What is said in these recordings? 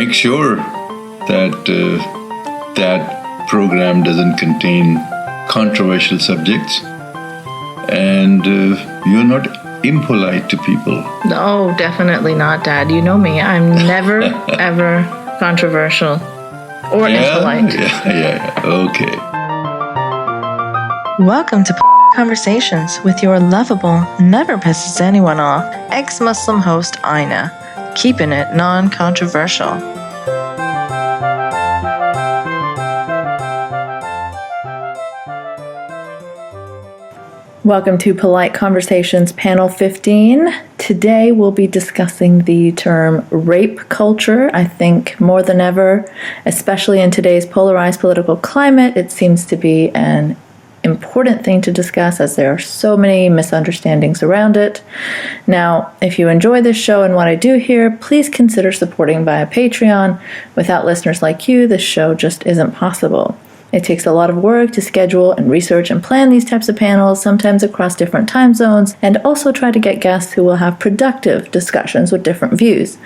make sure that that program doesn't contain controversial subjects, and you're not impolite to people. No, definitely not, Dad. You know me. I'm never, ever controversial or impolite. Yeah. Okay. Welcome to Conversations with your lovable, never pisses anyone off, ex-Muslim host Aina, keeping it non-controversial. Welcome to Polite Conversations Panel 15. Today we'll be discussing the term rape culture. I think more than ever, especially in today's polarized political climate, it seems to be an important thing to discuss as there are so many misunderstandings around it. Now, if you enjoy this show and what I do here, please consider supporting via Patreon. Without listeners like you, this show just isn't possible. It takes a lot of work to schedule and research and plan these types of panels, sometimes across different time zones, and also try to get guests who will have productive discussions with different views.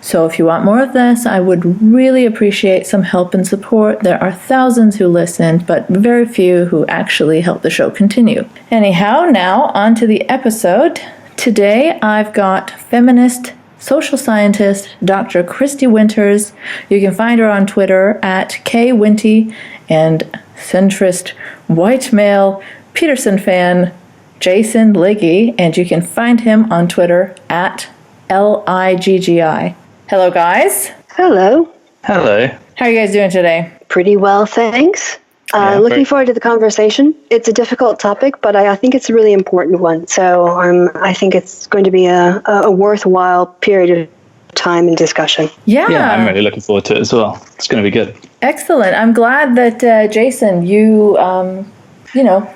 So if you want more of this, I would really appreciate some help and support. There are thousands who listened, but very few who actually help the show continue. Anyhow, now on to the episode. Today I've got feminist social scientist Dr. Kristi Winters. You can find her on Twitter at kwinty, and centrist white male Peterson fan Jason Liggy, and you can find him on Twitter at LIGGI. Hello, guys. Hello. Hello. How are you guys doing today? Pretty well, thanks. Looking forward to the conversation. It's a difficult topic, but I think it's a really important one. So I think it's going to be a worthwhile period of time and discussion. Yeah, I'm really looking forward to it as well. It's going to be good. Excellent. I'm glad that, Jason, you,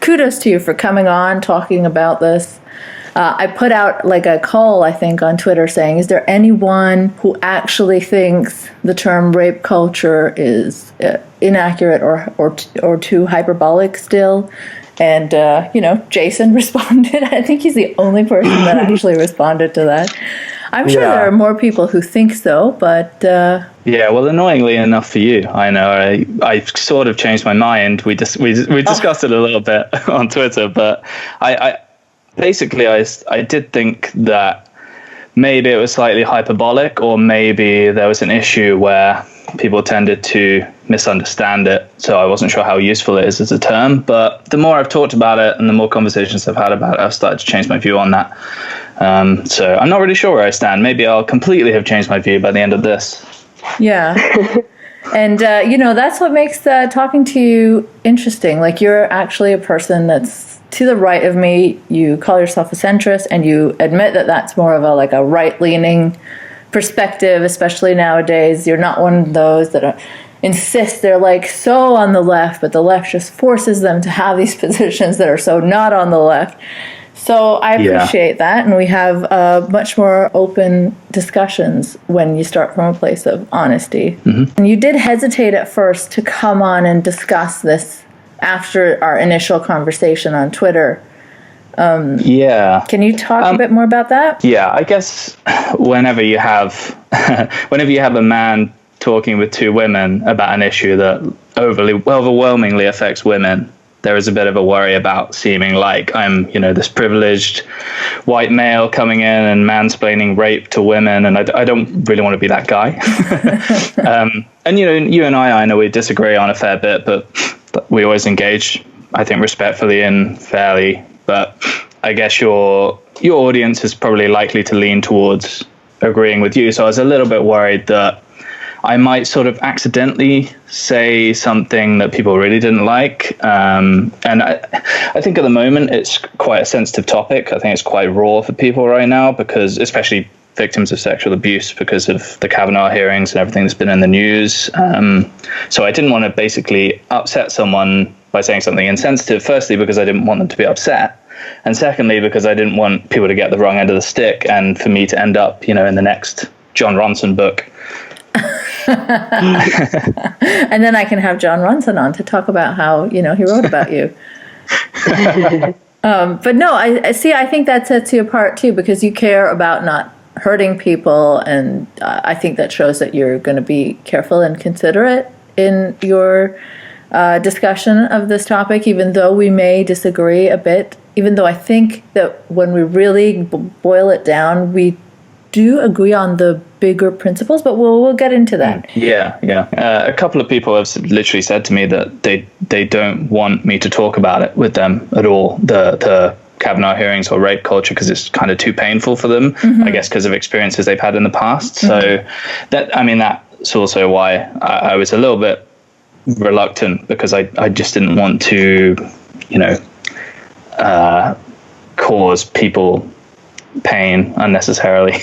kudos to you for coming on, talking about this. I put out like a call, I think, on Twitter saying, is there anyone who actually thinks the term rape culture is inaccurate or too hyperbolic still? And, Jason responded. I think he's the only person that actually responded to that. I'm sure there are more people who think so, but... Yeah, well, annoyingly enough for you, I know, I sort of changed my mind. We discussed it a little bit on Twitter, but I did think that maybe it was slightly hyperbolic, or maybe there was an issue where people tended to misunderstand it. So I wasn't sure how useful it is as a term, but the more I've talked about it and the more conversations I've had about it, I've started to change my view on that. So I'm not really sure where I stand. Maybe I'll completely have changed my view by the end of this. Yeah. And, that's what makes talking to you interesting. Like, you're actually a person that's to the right of me. You call yourself a centrist, and you admit that that's more of a right-leaning perspective, especially nowadays. You're not one of those that insist they're like so on the left, but the left just forces them to have these positions that are so not on the left. So I appreciate that, and we have much more open discussions when you start from a place of honesty. Mm-hmm. And you did hesitate at first to come on and discuss this after our initial conversation on Twitter. Can you talk a bit more about that? Yeah, I guess whenever you have a man talking with two women about an issue that overwhelmingly affects women, there is a bit of a worry about seeming like I'm, this privileged white male coming in and mansplaining rape to women, and I don't really want to be that guy. And you and I know we disagree on a fair bit, but we always engage, I think, respectfully and fairly. But I guess your audience is probably likely to lean towards agreeing with you. So I was a little bit worried that I might sort of accidentally say something that people really didn't like. And I think at the moment it's quite a sensitive topic. I think it's quite raw for people right now, because especially victims of sexual abuse, because of the Kavanaugh hearings and everything that's been in the news. So I didn't want to basically upset someone by saying something insensitive, firstly, because I didn't want them to be upset. And secondly, because I didn't want people to get the wrong end of the stick and for me to end up, in the next John Ronson book. And then I can have John Ronson on to talk about how, he wrote about you. But no, I think that sets you apart too, because you care about not hurting people, and I think that shows that you're going to be careful and considerate in your discussion of this topic, even though we may disagree a bit, even though I think that when we really boil it down, we do agree on the bigger principles, but we'll get into that. Yeah. A couple of people have literally said to me that they don't want me to talk about it with them at all, the Kavanaugh hearings or rape culture, because it's kind of too painful for them, I guess, because of experiences they've had in the past. So that's also why I was a little bit reluctant, because I just didn't want to, cause people pain unnecessarily.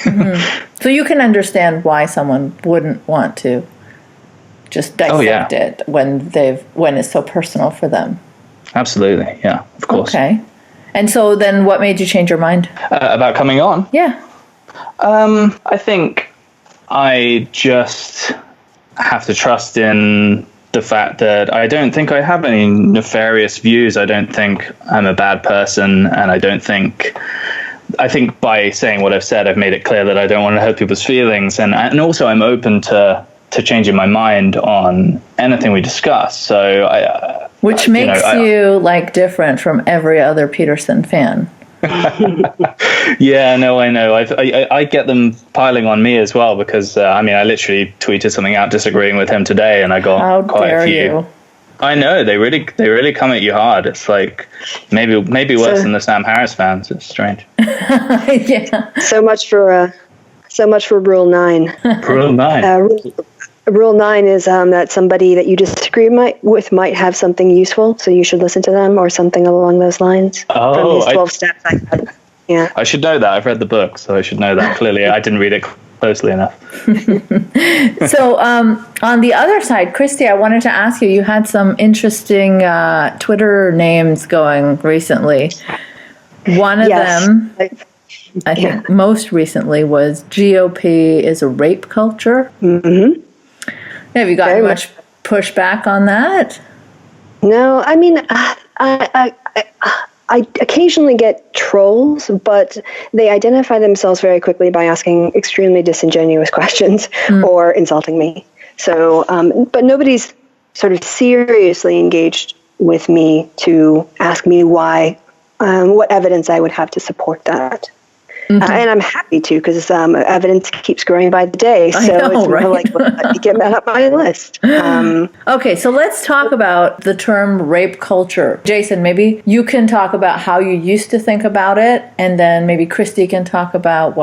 So you can understand why someone wouldn't want to just dissect it when it's so personal for them. Absolutely, yeah, of course. Okay. And so then what made you change your mind? About coming on? Yeah. I think I just have to trust in the fact that I don't think I have any nefarious views. I don't think I'm a bad person, and I think by saying what I've said, I've made it clear that I don't want to hurt people's feelings, and also I'm open to changing my mind on anything we discuss. So which makes you different from every other Peterson fan. Yeah, no, I know. I get them piling on me as well, because I literally tweeted something out disagreeing with him today, and I got quite a few. You. I know, they really come at you hard. It's like maybe worse than the Sam Harris fans. It's strange. Yeah. So much for Rule 9. Rule 9. Rule 9 is that somebody that you disagree with might have something useful, so you should listen to them, or something along those lines. Oh, from these 12 steps I had. Yeah. I should know that. I've read the book, so I should know that. Clearly, I didn't read it closely enough. So on the other side, Kristi, I wanted to ask you, you had some interesting Twitter names going recently. One of them, I think most recently, was GOP is a rape culture. Mm-hmm. Have you gotten much pushback on that? No, I occasionally get trolls, but they identify themselves very quickly by asking extremely disingenuous questions or insulting me. So, but nobody's sort of seriously engaged with me to ask me why, what evidence I would have to support that. And I'm happy to, because evidence keeps growing by the day. So it's more like, get that up my list. Okay, so let's talk about the term rape culture. Jason, maybe you can talk about how you used to think about it, and then maybe Kristi can talk about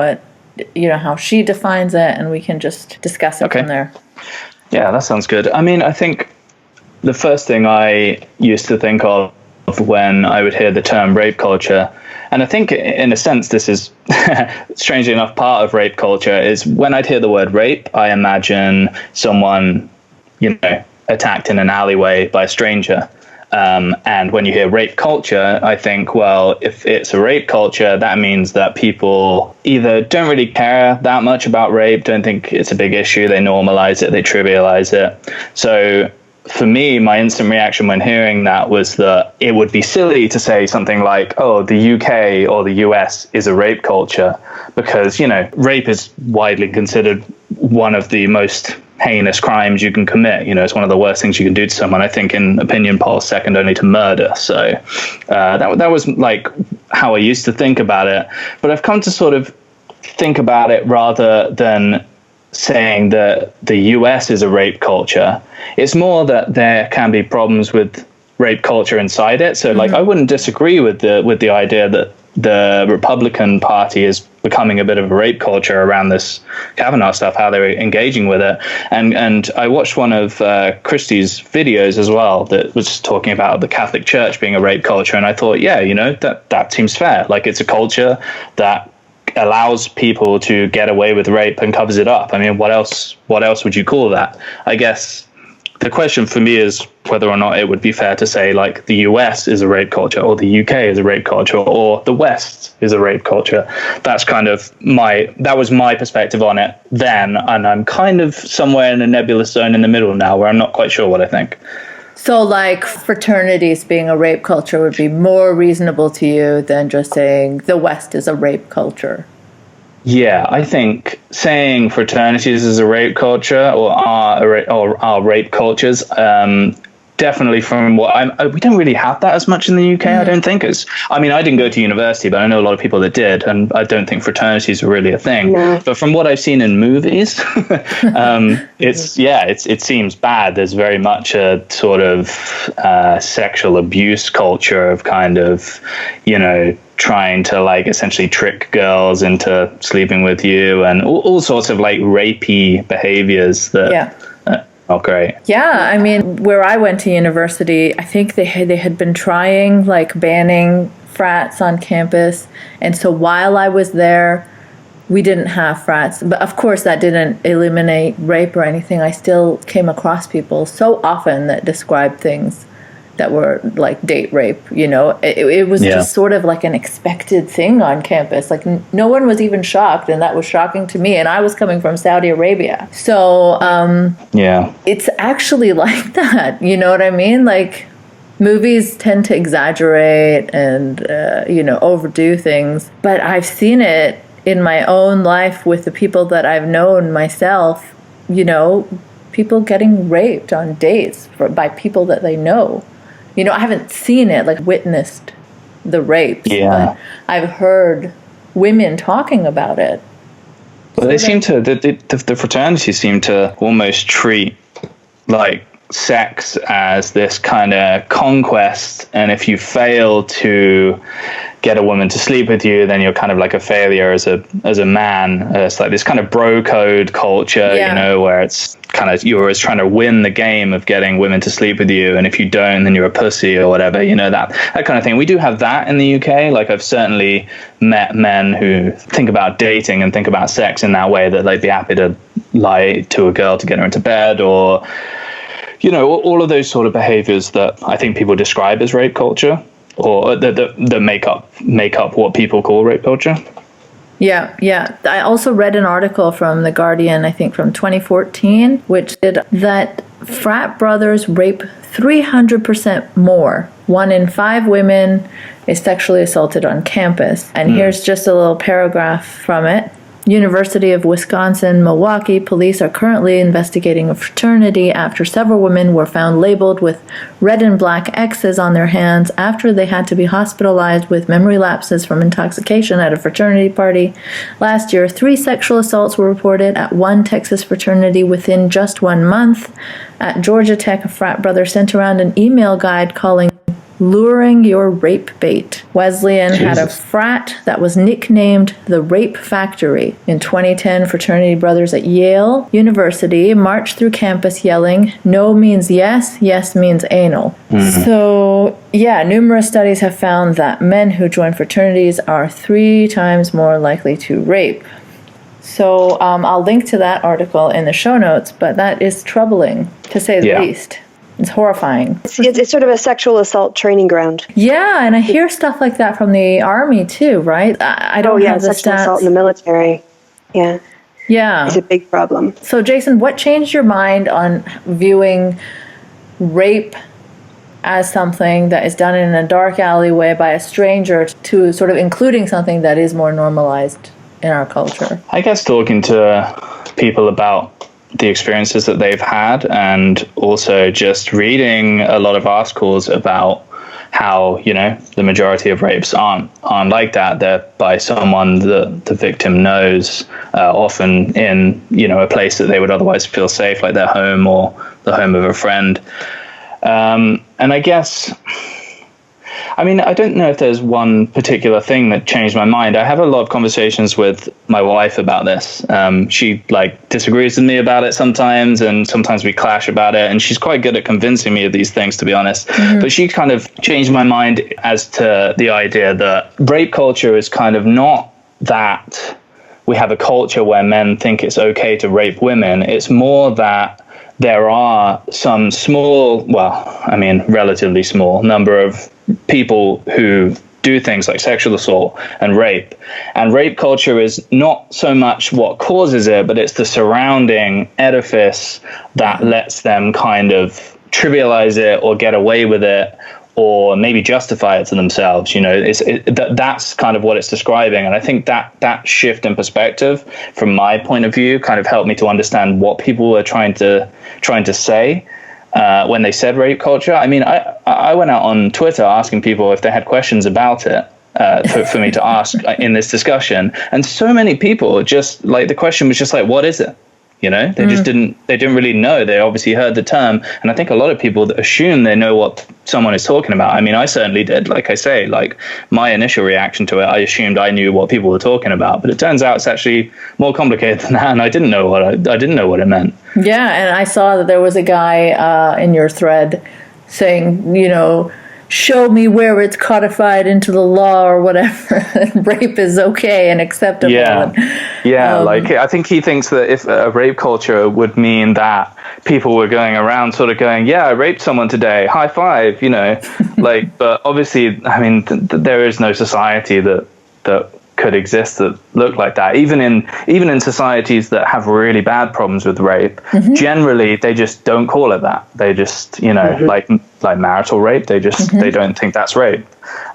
how she defines it, and we can just discuss it from there. Yeah, that sounds good. I think the first thing I used to think of when I would hear the term rape culture, and I think in a sense this is strangely enough part of rape culture, is when I'd hear the word rape, I imagine someone, attacked in an alleyway by a stranger. And when you hear rape culture, I think, well, if it's a rape culture, that means that people either don't really care that much about rape, don't think it's a big issue, they normalize it, they trivialize it. So for me, my instant reaction when hearing that was that it would be silly to say something like, oh, the UK or the US is a rape culture, because, rape is widely considered one of the most heinous crimes you can commit. It's one of the worst things you can do to someone. I think in opinion polls, second only to murder. So that was how I used to think about it. But I've come to sort of think about it rather than saying that the US is a rape culture. It's more that there can be problems with rape culture inside it. So I wouldn't disagree with the idea that the Republican Party is becoming a bit of a rape culture around this Kavanaugh stuff, how they're engaging with it. And I watched one of Kristi's videos as well that was talking about the Catholic Church being a rape culture. And I thought, that seems fair. It's a culture that allows people to get away with rape and covers it up. What else would you call that? I guess the question for me is whether or not it would be fair to say the US is a rape culture, or the UK is a rape culture, or the West is a rape culture. That's kind of that was my perspective on it then, and I'm kind of somewhere in a nebulous zone in the middle now where I'm not quite sure what I think. So fraternities being a rape culture would be more reasonable to you than just saying the West is a rape culture? Yeah, I think saying fraternities is a rape culture or are rape cultures, definitely from what we don't really have that as much in the UK. I don't think I mean, I didn't go to university, but I know a lot of people that did, and I don't think fraternities are really a thing. No. But from what I've seen in movies, it seems bad. There's very much a sort of sexual abuse culture of kind of, trying to like essentially trick girls into sleeping with you, and all sorts of like rapey behaviors that not great. Yeah, I mean, where I went to university, I think they had been trying like banning frats on campus, and so while I was there, we didn't have frats. But of course, that didn't eliminate rape or anything. I still came across people so often that described things that were like date rape, it was just sort of like an expected thing on campus. Like no one was even shocked, and that was shocking to me. And I was coming from Saudi Arabia. So, it's actually like that. You know what I mean? Like movies tend to exaggerate and, overdo things. But I've seen it in my own life with the people that I've known myself, people getting raped on dates by people that they know. I haven't seen it, like witnessed the rapes, but I've heard women talking about it. Well, they seem to, the fraternities seem to almost treat like sex as this kind of conquest, and if you fail to get a woman to sleep with you, then you're kind of like a failure as a man. It's like this kind of bro code culture, where it's kind of you're always trying to win the game of getting women to sleep with you, and if you don't, then you're a pussy or whatever, that kind of thing. We do have that in the UK. Like I've certainly met men who think about dating and think about sex in that way, that they'd be happy to lie to a girl to get her into bed, or all of those sort of behaviors that I think people describe as rape culture, or that make up what people call rape culture. Yeah. I also read an article from The Guardian, I think from 2014, which did that frat brothers rape 300% more. 1 in 5 women is sexually assaulted on campus. And here's just a little paragraph from it. University of Wisconsin-Milwaukee police are currently investigating a fraternity after several women were found labeled with red and black X's on their hands after they had to be hospitalized with memory lapses from intoxication at a fraternity party. Last year, 3 sexual assaults were reported at one Texas fraternity within just 1 month. At Georgia Tech, a frat brother sent around an email guide calling luring your rape bait. Wesleyan had a frat that was nicknamed the Rape Factory. In 2010, fraternity brothers at Yale University marched through campus yelling, "No means yes, yes means anal." So, numerous studies have found that men who join fraternities are 3 times more likely to rape. So I'll link to that article in the show notes, but that is troubling, to say the least. It's horrifying. It's sort of a sexual assault training ground. Yeah, and I hear stuff like that from the Army too, right? I don't have the sexual stats. Assault in the military. Yeah. It's a big problem. So, Jason, what changed your mind on viewing rape as something that is done in a dark alleyway by a stranger to sort of including something that is more normalized in our culture? I guess talking to people about the experiences that they've had, and also just reading a lot of articles about how, the majority of rapes aren't like that. They're by someone that the victim knows, often in, a place that they would otherwise feel safe, like their home or the home of a friend. And I guess, I don't know if there's one particular thing that changed my mind. I have a lot of conversations with my wife about this. She disagrees with me about it sometimes, and sometimes we clash about it. And she's quite good at convincing me of these things, to be honest. But she kind of changed my mind as to the idea that rape culture is kind of not that we have a culture where men think it's okay to rape women. It's more that there are some relatively small number of people who do things like sexual assault and rape. And rape culture is not so much what causes it, but it's the surrounding edifice that lets them kind of trivialize it or get away with it, or maybe justify it to themselves. That's kind of what it's describing. And I think that shift in perspective, from my point of view, kind of helped me to understand what people were trying to say when they said rape culture. I mean, I went out on Twitter asking people if they had questions about it. For me to ask in this discussion, and so many people just like, the question was just like, what is it? They just didn't really know. They obviously heard the term, and I think a lot of people assume they know what someone is talking about. I mean, I certainly did. Like I say, like, my initial reaction to it, I assumed I knew what people were talking about, but it turns out it's actually more complicated than that, and I didn't know what it meant. Yeah, and I saw that there was a guy in your thread saying, show me where it's codified into the law or whatever. Rape is okay and acceptable. Yeah. Like, I think he thinks that if a rape culture would mean that people were going around sort of going, yeah, I raped someone today, high five, like, but obviously, I mean, there is no society that could exist that look like that. Even in societies that have really bad problems with rape, generally they just don't call it that. They just, like marital rape, they just they don't think that's rape.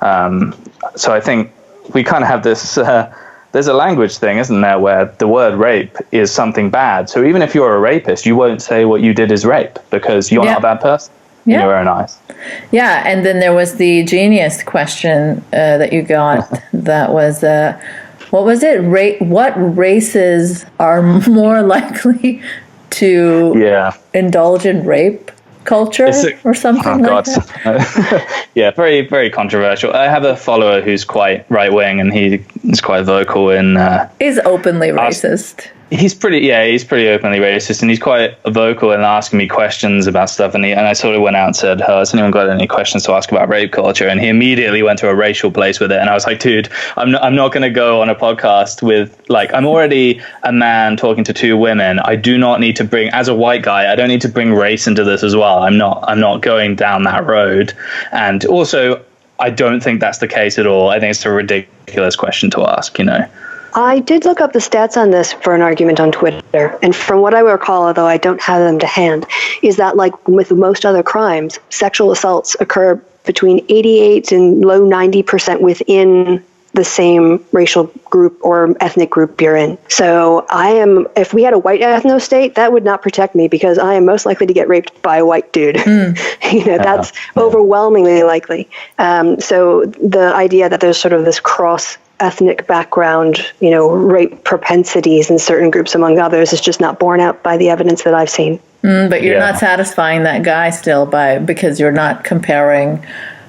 So I think we kind of have this. There's a language thing, isn't there, where the word rape is something bad. So even if you're a rapist, you won't say what you did is rape because you're not a bad person. In your own eyes. Yeah, and then there was the genius question that you got. That was, what was it? What races are more likely to indulge in rape culture or something like that? Yeah, very, very controversial. I have a follower who's quite right-wing, and he is quite vocal in... He's openly racist. He's pretty openly racist, and he's quite vocal in asking me questions about stuff. And I sort of went out and said, has anyone got any questions to ask about rape culture? And he immediately went to a racial place with it. And I was like, dude, I'm not going to go on a podcast with, like, I'm already a man talking to two women. I do not need to bring, as a white guy, I don't need to bring race into this as well. I'm not going down that road. And also, I don't think that's the case at all. I think it's a ridiculous question to ask, I did look up the stats on this for an argument on Twitter, and from what I recall, although I don't have them to hand, is that, like with most other crimes, sexual assaults occur between 88 and low 90% within the same racial group or ethnic group you're in. So if we had a white ethno state, that would not protect me because I am most likely to get raped by a white dude. That's overwhelmingly likely. So the idea that there's sort of this cross ethnic background, rape propensities in certain groups among others is just not borne out by the evidence that I've seen. But you're not satisfying that guy still because you're not comparing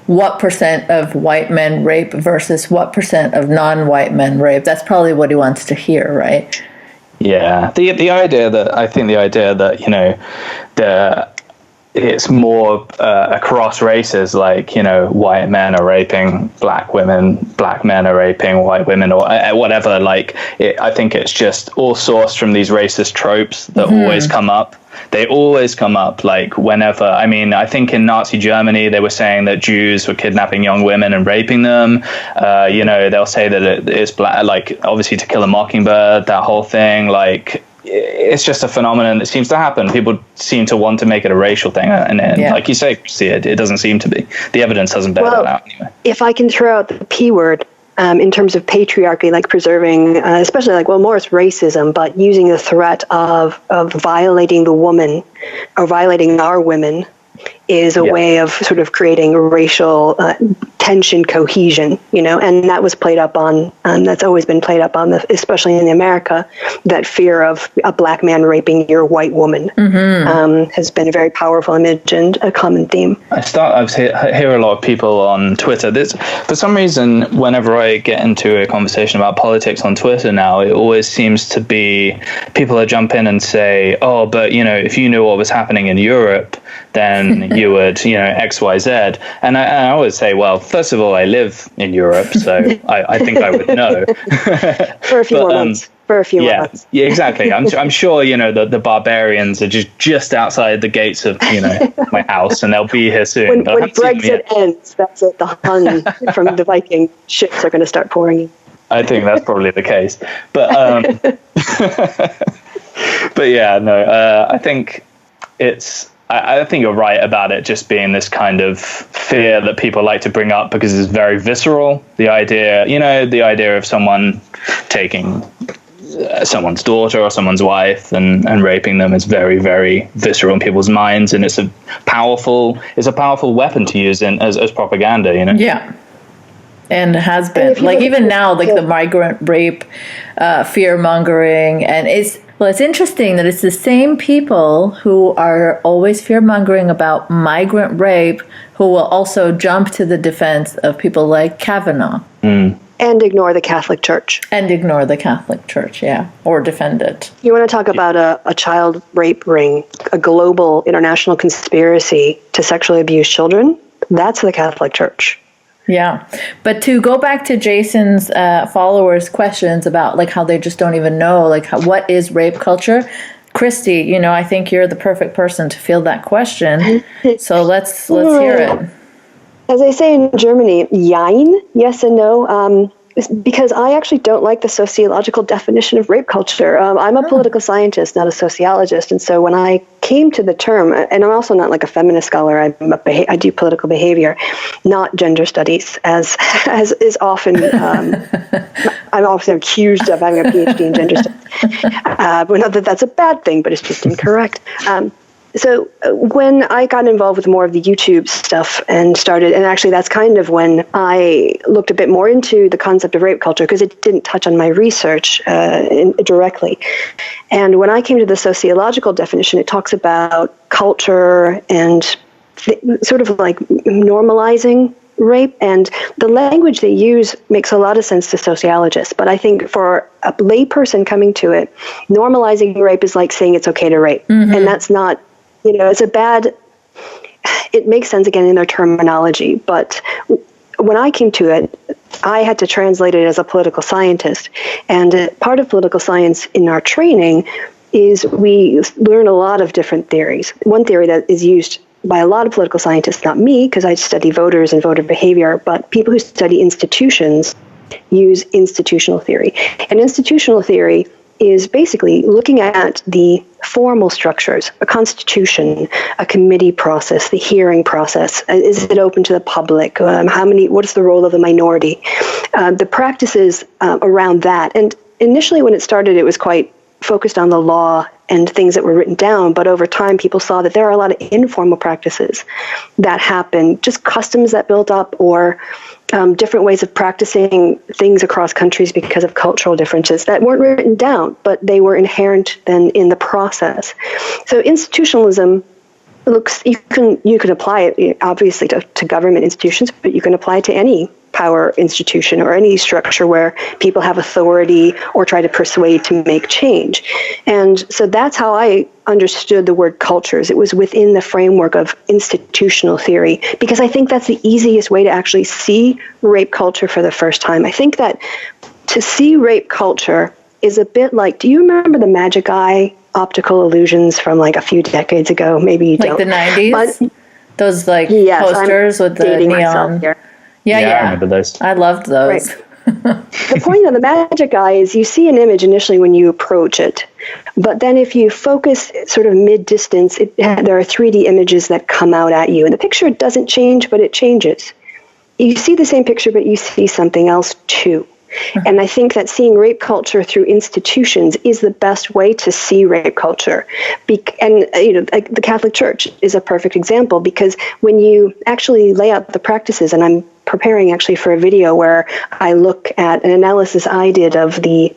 what percent of white men rape versus what percent of non-white men rape. That's probably what he wants to hear, right? Yeah. The idea that, it's more across races, like, white men are raping black women, black men are raping white women, or whatever. Like, I think it's just all sourced from these racist tropes that always come up. They always come up, like, whenever. I mean, I think in Nazi Germany, they were saying that Jews were kidnapping young women and raping them. They'll say that it's black, like, obviously To Kill a Mockingbird, that whole thing, like, it's just a phenomenon that seems to happen. People seem to want to make it a racial thing, and like you say, Kristi, it doesn't seem to be. The evidence doesn't bear that out anyway. If I can throw out the P word, in terms of patriarchy, like preserving, especially more it's racism, but using the threat of violating the woman or violating our women is a way of sort of creating racial tension, cohesion, and that was played up on, that's always been played up on, especially in America, that fear of a black man raping your white woman has been a very powerful image and a common theme. I hear a lot of people on Twitter. For some reason, whenever I get into a conversation about politics on Twitter now, it always seems to be people that jump in and say, oh, but, if you knew what was happening in Europe, then you would, X, Y, Z. And I always say, well, first of all, I live in Europe, so I think I would know. For a few months. Yeah, exactly. I'm sure, the barbarians are just outside the gates of, my house, and they'll be here soon. When Brexit ends, that's it. The Hun from the Viking ships are going to start pouring in. I think that's probably the case. But, but yeah, no, I think it's I think you're right about it just being this kind of fear that people like to bring up because it's very visceral. The idea of someone taking someone's daughter or someone's wife and raping them is very, very visceral in people's minds, and it's a powerful weapon to use as propaganda. Yeah. And has been, like, even now, like the migrant rape, fear mongering, and it's interesting that it's the same people who are always fear mongering about migrant rape who will also jump to the defense of people like Kavanaugh. And ignore the Catholic Church. Yeah, or defend it. You want to talk about a child rape ring, a global international conspiracy to sexually abuse children? That's the Catholic Church. Yeah. But to go back to Jason's followers' questions about like how they just don't even know, like what is rape culture? Kristi, I think you're the perfect person to field that question. So let's hear it. As they say in Germany, jein, yes and no, because I actually don't like the sociological definition of rape culture. I'm a political scientist, not a sociologist, and so when I came to the term, and I'm also not like a feminist scholar, I do political behavior, not gender studies, as is often, I'm often accused of having a PhD in gender studies. But not that that's a bad thing, but it's just incorrect. So when I got involved with more of the YouTube stuff and actually that's kind of when I looked a bit more into the concept of rape culture, because it didn't touch on my research directly. And when I came to the sociological definition, it talks about culture and sort of like normalizing rape, and the language they use makes a lot of sense to sociologists. But I think for a layperson coming to it, normalizing rape is like saying it's okay to rape. Mm-hmm. And that's not, it makes sense again in their terminology. But when I came to it, I had to translate it as a political scientist. And part of political science in our training is we learn a lot of different theories. One theory that is used by a lot of political scientists, not me, because I study voters and voter behavior, but people who study institutions use institutional theory. And institutional theory is basically looking at the formal structures, a constitution, a committee process, the hearing process. Is it open to the public? What is the role of the minority? The practices around that. And initially when it started, it was quite focused on the law and things that were written down, but over time people saw that there are a lot of informal practices that happen, just customs that built up, or different ways of practicing things across countries because of cultural differences that weren't written down, but they were inherent then in the process. So institutionalism you can apply it obviously to government institutions, but you can apply it to any power institution or any structure where people have authority or try to persuade to make change. And so that's how I understood the word cultures. It was within the framework of institutional theory, because I think that's the easiest way to actually see rape culture for the first time. I think that to see rape culture is a bit like, do you remember the magic eye optical illusions from like a few decades ago? Maybe you don't. Like the 90s? But, those posters with the neon. Yeah, I remember those. I loved those. Right. The point of the magic eye is you see an image initially when you approach it, but then if you focus sort of mid-distance, there are 3D images that come out at you, and the picture doesn't change, but it changes. You see the same picture, but you see something else too. And I think that seeing rape culture through institutions is the best way to see rape culture. And like the Catholic Church is a perfect example, because when you actually lay out the practices, and I'm preparing actually for a video where I look at an analysis I did of the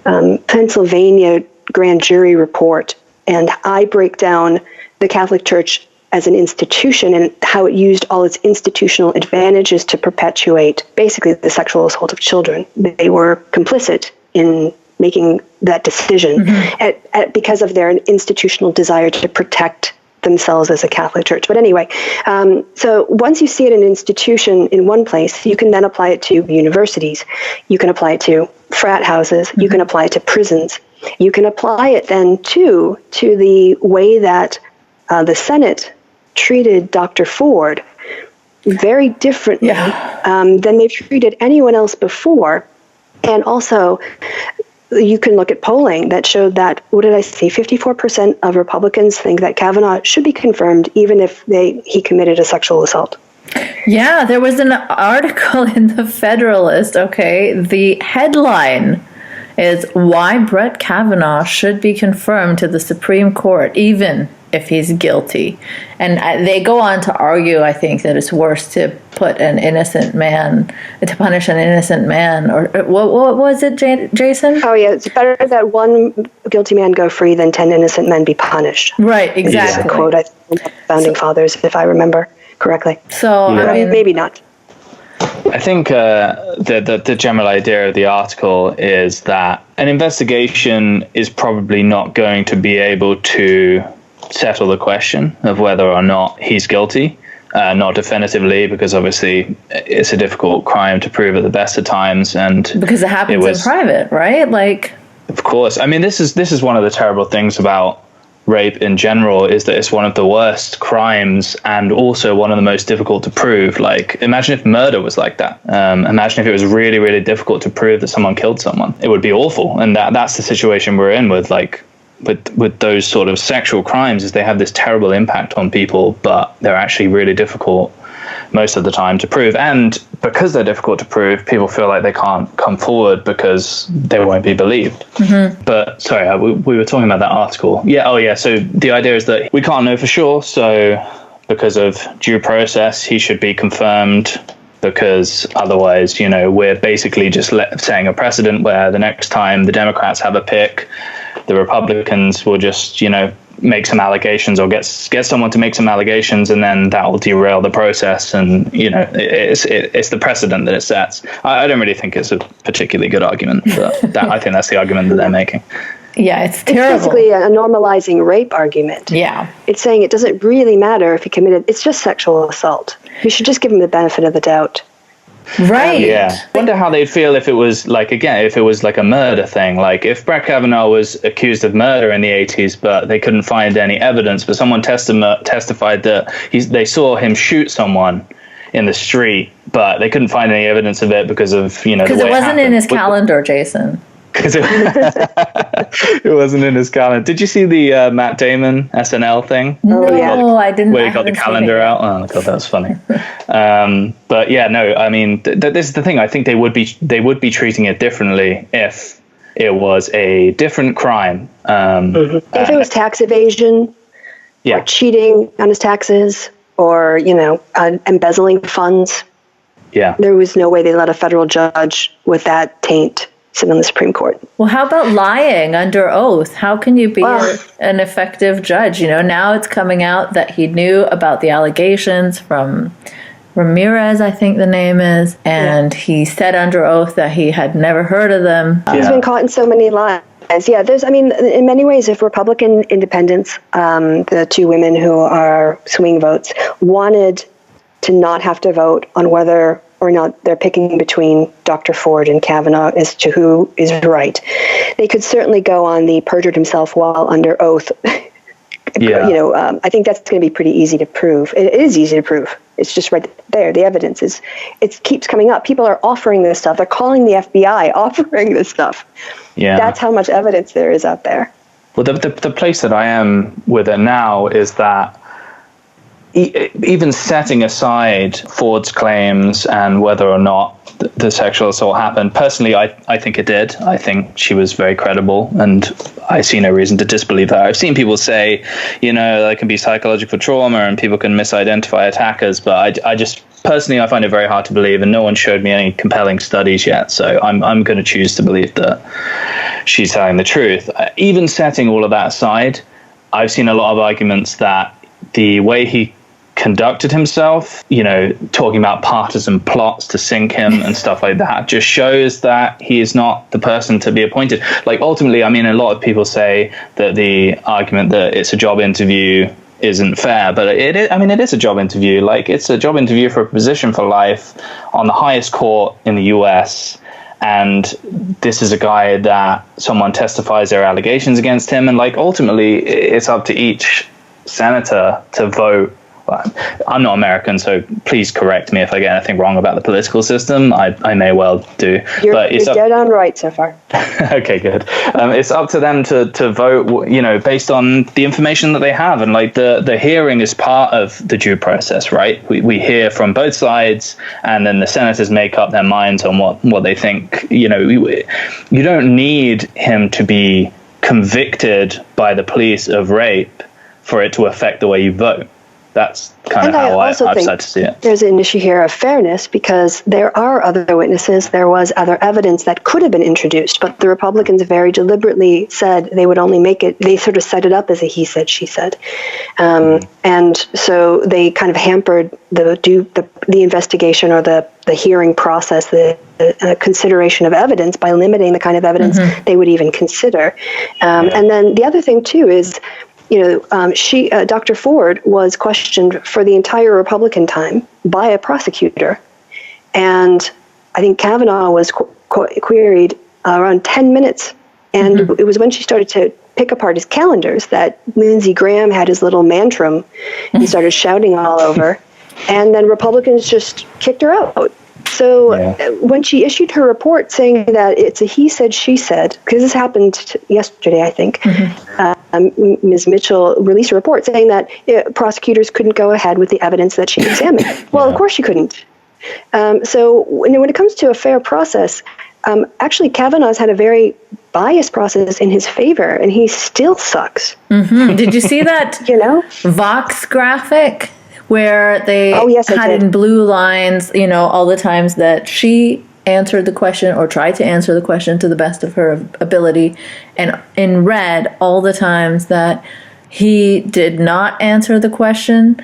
Pennsylvania grand jury report, and I break down the Catholic Church as an institution and how it used all its institutional advantages to perpetuate basically the sexual assault of children. They were complicit in making that decision because of their institutional desire to protect themselves as a Catholic Church. But anyway, so once you see it in an institution in one place, you can then apply it to universities. You can apply it to frat houses. You can apply it to prisons. You can apply it then to the way that the Senate treated Dr. Ford very differently than they've treated anyone else before. And also you can look at polling that showed that, what did I say, 54% of Republicans think that Kavanaugh should be confirmed even if he committed a sexual assault. Yeah, there was an article in the Federalist, okay? The headline is why Brett Kavanaugh should be confirmed to the Supreme Court, even if he's guilty. And they go on to argue, I think, that it's worse to put an innocent man, to punish an innocent man. Or what was it, Jason? Oh, yeah, it's better that one guilty man go free than 10 innocent men be punished. Right, exactly. It's a quote, I think, from the Founding Fathers, if I remember correctly. So, I mean, maybe not. I think the general idea of the article is that an investigation is probably not going to be able to settle the question of whether or not he's guilty, not definitively, because obviously it's a difficult crime to prove at the best of times, and because it happens in private, right? Like, of course. I mean, this is one of the terrible things about rape in general, is that it's one of the worst crimes and also one of the most difficult to prove. Like, imagine if murder was like that. Imagine if it was really, really difficult to prove that someone killed someone. It would be awful. And that's the situation we're in with, like, with those sort of sexual crimes, is they have this terrible impact on people, but they're actually really difficult most of the time to prove. And because they're difficult to prove, people feel like they can't come forward because they won't be believed. Mm-hmm. But sorry, we were talking about that article. Yeah. Oh yeah. So the idea is that we can't know for sure. So because of due process, he should be confirmed, because otherwise, we're basically just setting a precedent where the next time the Democrats have a pick, the Republicans will just, make some allegations, or get someone to make some allegations, and then that will derail the process. And it's the precedent that it sets. I don't really think it's a particularly good argument, but I think that's the argument that they're making. Yeah, it's terrible. It's basically a normalizing rape argument. Yeah, it's saying it doesn't really matter if he committed. It's just sexual assault. We should just give him the benefit of the doubt. Right. Yeah. I wonder how they'd feel if it was like a murder thing. Like if Brett Kavanaugh was accused of murder in the 80s, but they couldn't find any evidence, but someone testified that they saw him shoot someone in the street, but they couldn't find any evidence of it because of, the way it wasn't in his calendar, Jason. Because it wasn't in his calendar. Did you see the Matt Damon SNL thing? No, I didn't. Where he got the calendar out. Oh god, that was funny. But yeah, no. I mean, this is the thing. I think they would be treating it differently if it was a different crime. If it was tax evasion, or cheating on his taxes, or embezzling funds. Yeah, there was no way they let a federal judge with that taint sit on the Supreme Court. Well, how about lying under oath? How can you be an effective judge? Now it's coming out that he knew about the allegations from Ramirez, I think the name is, and he said under oath that he had never heard of them. He's been caught in so many lies. Yeah, in many ways, if Republican independents, the two women who are swing votes, wanted to not have to vote on whether or not they're picking between Dr. Ford and Kavanaugh as to who is right, they could certainly go on the perjured himself while under oath. I think that's going to be pretty easy to prove. It is easy to prove. It's just right there. The evidence it keeps coming up. People are offering this stuff. They're calling the FBI, offering this stuff. Yeah, that's how much evidence there is out there. Well, the place that I am with it now is that even setting aside Ford's claims and whether or not the sexual assault happened, personally, I think it did. I think she was very credible, and I see no reason to disbelieve her. I've seen people say, there can be psychological trauma and people can misidentify attackers, but I just personally, I find it very hard to believe, and no one showed me any compelling studies yet, so I'm going to choose to believe that she's telling the truth. Even setting all of that aside, I've seen a lot of arguments that the way he conducted himself, talking about partisan plots to sink him and stuff like that, just shows that he is not the person to be appointed. Like, ultimately, I mean, a lot of people say that the argument that it's a job interview isn't fair, but it is a job interview. Like, it's a job interview for a position for life on the highest court in the US. And this is a guy that someone testifies their allegations against him. And like, ultimately, it's up to each senator to vote I'm not American, so please correct me if I get anything wrong about the political system. I may well do. You're It's dead on right so far. Okay, good. It's up to them to vote, based on the information that they have. And like the hearing is part of the due process, right? We hear from both sides, and then the senators make up their minds on what they think. You don't need him to be convicted by the police of rape for it to affect the way you vote. That's kind of how I've started to see it. There's an issue here of fairness, because there are other witnesses, there was other evidence that could have been introduced, but the Republicans very deliberately said they would only make it, they sort of set it up as a he said, she said. And so they kind of hampered the investigation or the hearing process, the consideration of evidence, by limiting the kind of evidence they would even consider. And then the other thing, too, is Dr. Ford was questioned for the entire Republican time by a prosecutor. And I think Kavanaugh was queried around 10 minutes. And it was when she started to pick apart his calendars that Lindsey Graham had his little mantrum and started shouting all over. And then Republicans just kicked her out. So when she issued her report saying that it's a he said, she said, because this happened yesterday, I think, Ms. Mitchell released a report saying that prosecutors couldn't go ahead with the evidence that she examined. Well, of course she couldn't. So when it comes to a fair process, actually Kavanaugh's had a very biased process in his favor, and he still sucks. Did you see that Vox graphic? Where they had in blue lines, all the times that she answered the question or tried to answer the question to the best of her ability, and in red, all the times that he did not answer the question.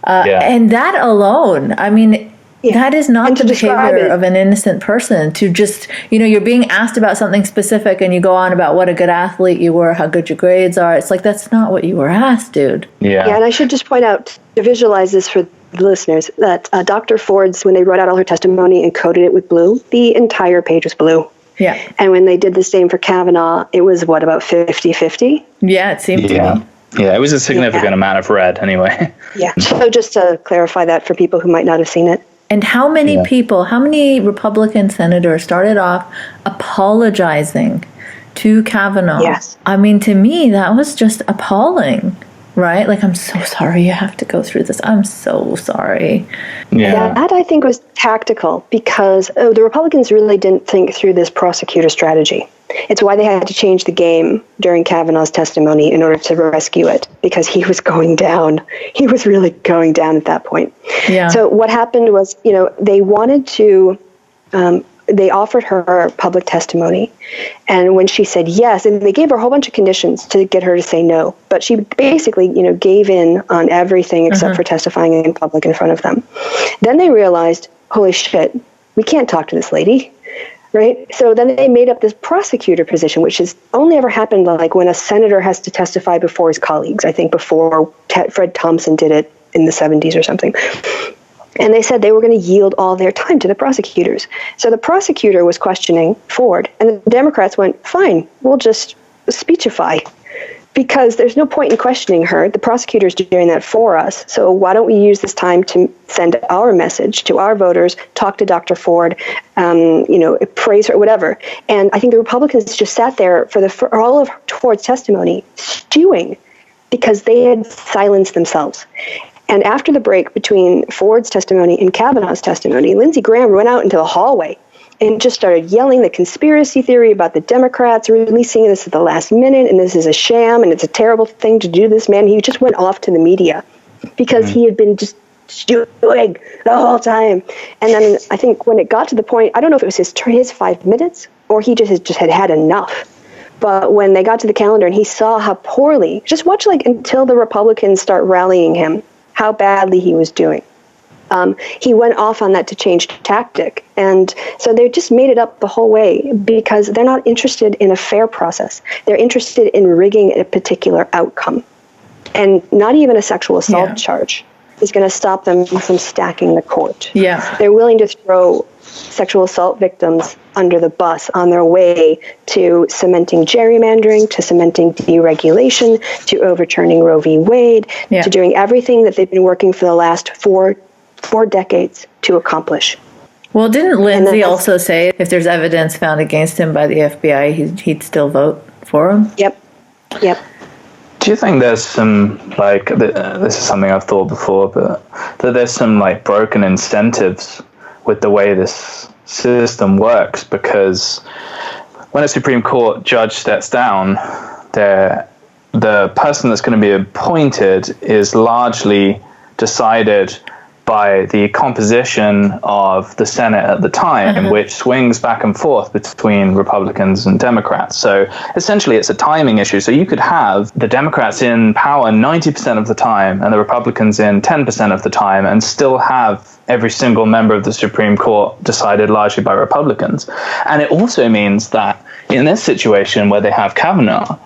And that alone, I mean, that is not the behavior of an innocent person, to just, you're being asked about something specific and you go on about what a good athlete you were, how good your grades are. It's like, that's not what you were asked, dude. Yeah, and I should just point out, to visualize this for the listeners, that Dr. Ford's, when they wrote out all her testimony and coded it with blue, the entire page was blue. Yeah. And when they did the same for Kavanaugh, it was, about 50-50? Yeah, it seemed to be. Yeah, it was a significant amount of red anyway. Yeah, so just to clarify that for people who might not have seen it. And how many how many Republican senators started off apologizing to Kavanaugh? Yes. I mean, to me, that was just appalling, right? Like, I'm so sorry you have to go through this. I'm so sorry. Yeah, that I think was tactical, because the Republicans really didn't think through this prosecutor strategy. It's why they had to change the game during Kavanaugh's testimony in order to rescue it, because he was going down. He was really going down at that point. Yeah. So what happened was, they wanted to, they offered her public testimony. And when she said yes, and they gave her a whole bunch of conditions to get her to say no, but she basically, gave in on everything except for testifying in public in front of them. Then they realized, holy shit, we can't talk to this lady. Right. So then they made up this prosecutor position, which has only ever happened like when a senator has to testify before his colleagues. I think before Fred Thompson did it in the 70s or something. And they said they were going to yield all their time to the prosecutors. So the prosecutor was questioning Ford, and the Democrats went, fine, we'll just speechify. Because there's no point in questioning her. The prosecutor's doing that for us. So why don't we use this time to send our message to our voters, talk to Dr. Ford, praise her, whatever. And I think the Republicans just sat there for all of Ford's testimony, stewing, because they had silenced themselves. And after the break between Ford's testimony and Kavanaugh's testimony, Lindsey Graham went out into the hallway and just started yelling the conspiracy theory about the Democrats releasing this at the last minute, and this is a sham, and it's a terrible thing to do this, man. He just went off to the media because he had been just stewing the whole time. And then I think when it got to the point, I don't know if it was his 5 minutes or he just had enough. But when they got to the calendar and he saw how poorly, just watch until the Republicans start rallying him, how badly he was doing. He went off on that to change tactic. And so they just made it up the whole way because they're not interested in a fair process. They're interested in rigging a particular outcome. And not even a sexual assault charge is going to stop them from stacking the court. Yeah. They're willing to throw sexual assault victims under the bus on their way to cementing gerrymandering, to cementing deregulation, to overturning Roe v. Wade, to doing everything that they've been working for the last four decades to accomplish. Well, didn't Lindsay also say if there's evidence found against him by the FBI, he'd still vote for him? Yep. Do you think there's some, this is something I've thought before, but that there's some, broken incentives with the way this system works? Because when a Supreme Court judge steps down, the person that's going to be appointed is largely decided by the composition of the Senate at the time, which swings back and forth between Republicans and Democrats. So essentially it's a timing issue. So you could have the Democrats in power 90% of the time and the Republicans in 10% of the time and still have every single member of the Supreme Court decided largely by Republicans. And it also means that in this situation where they have Kavanaugh,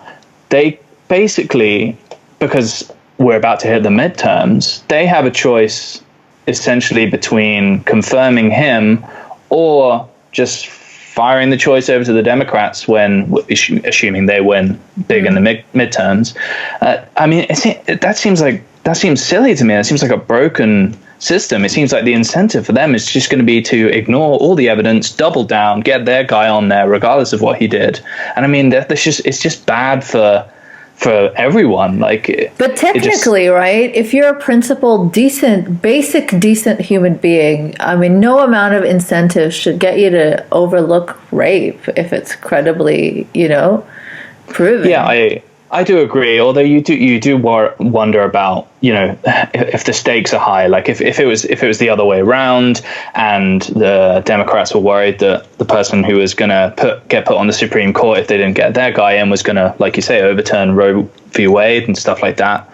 they basically, because we're about to hit the midterms, they have a choice essentially between confirming him or just firing the choice over to the Democrats when, assuming they win big in the midterms. That seems silly to me. It seems like a broken system. It seems like the incentive for them is just going to be to ignore all the evidence, double down, get their guy on there, regardless of what he did. And I mean, it's just bad for everyone. But technically, right, if you're a principled, basic human being, I mean, no amount of incentive should get you to overlook rape if it's credibly, proven. Yeah, I do agree. Although you do wonder about, if the stakes are high. Like if it was the other way around, and the Democrats were worried that the person who was going to get put on the Supreme Court, if they didn't get their guy in, was going to, like you say, overturn Roe v. Wade and stuff like that.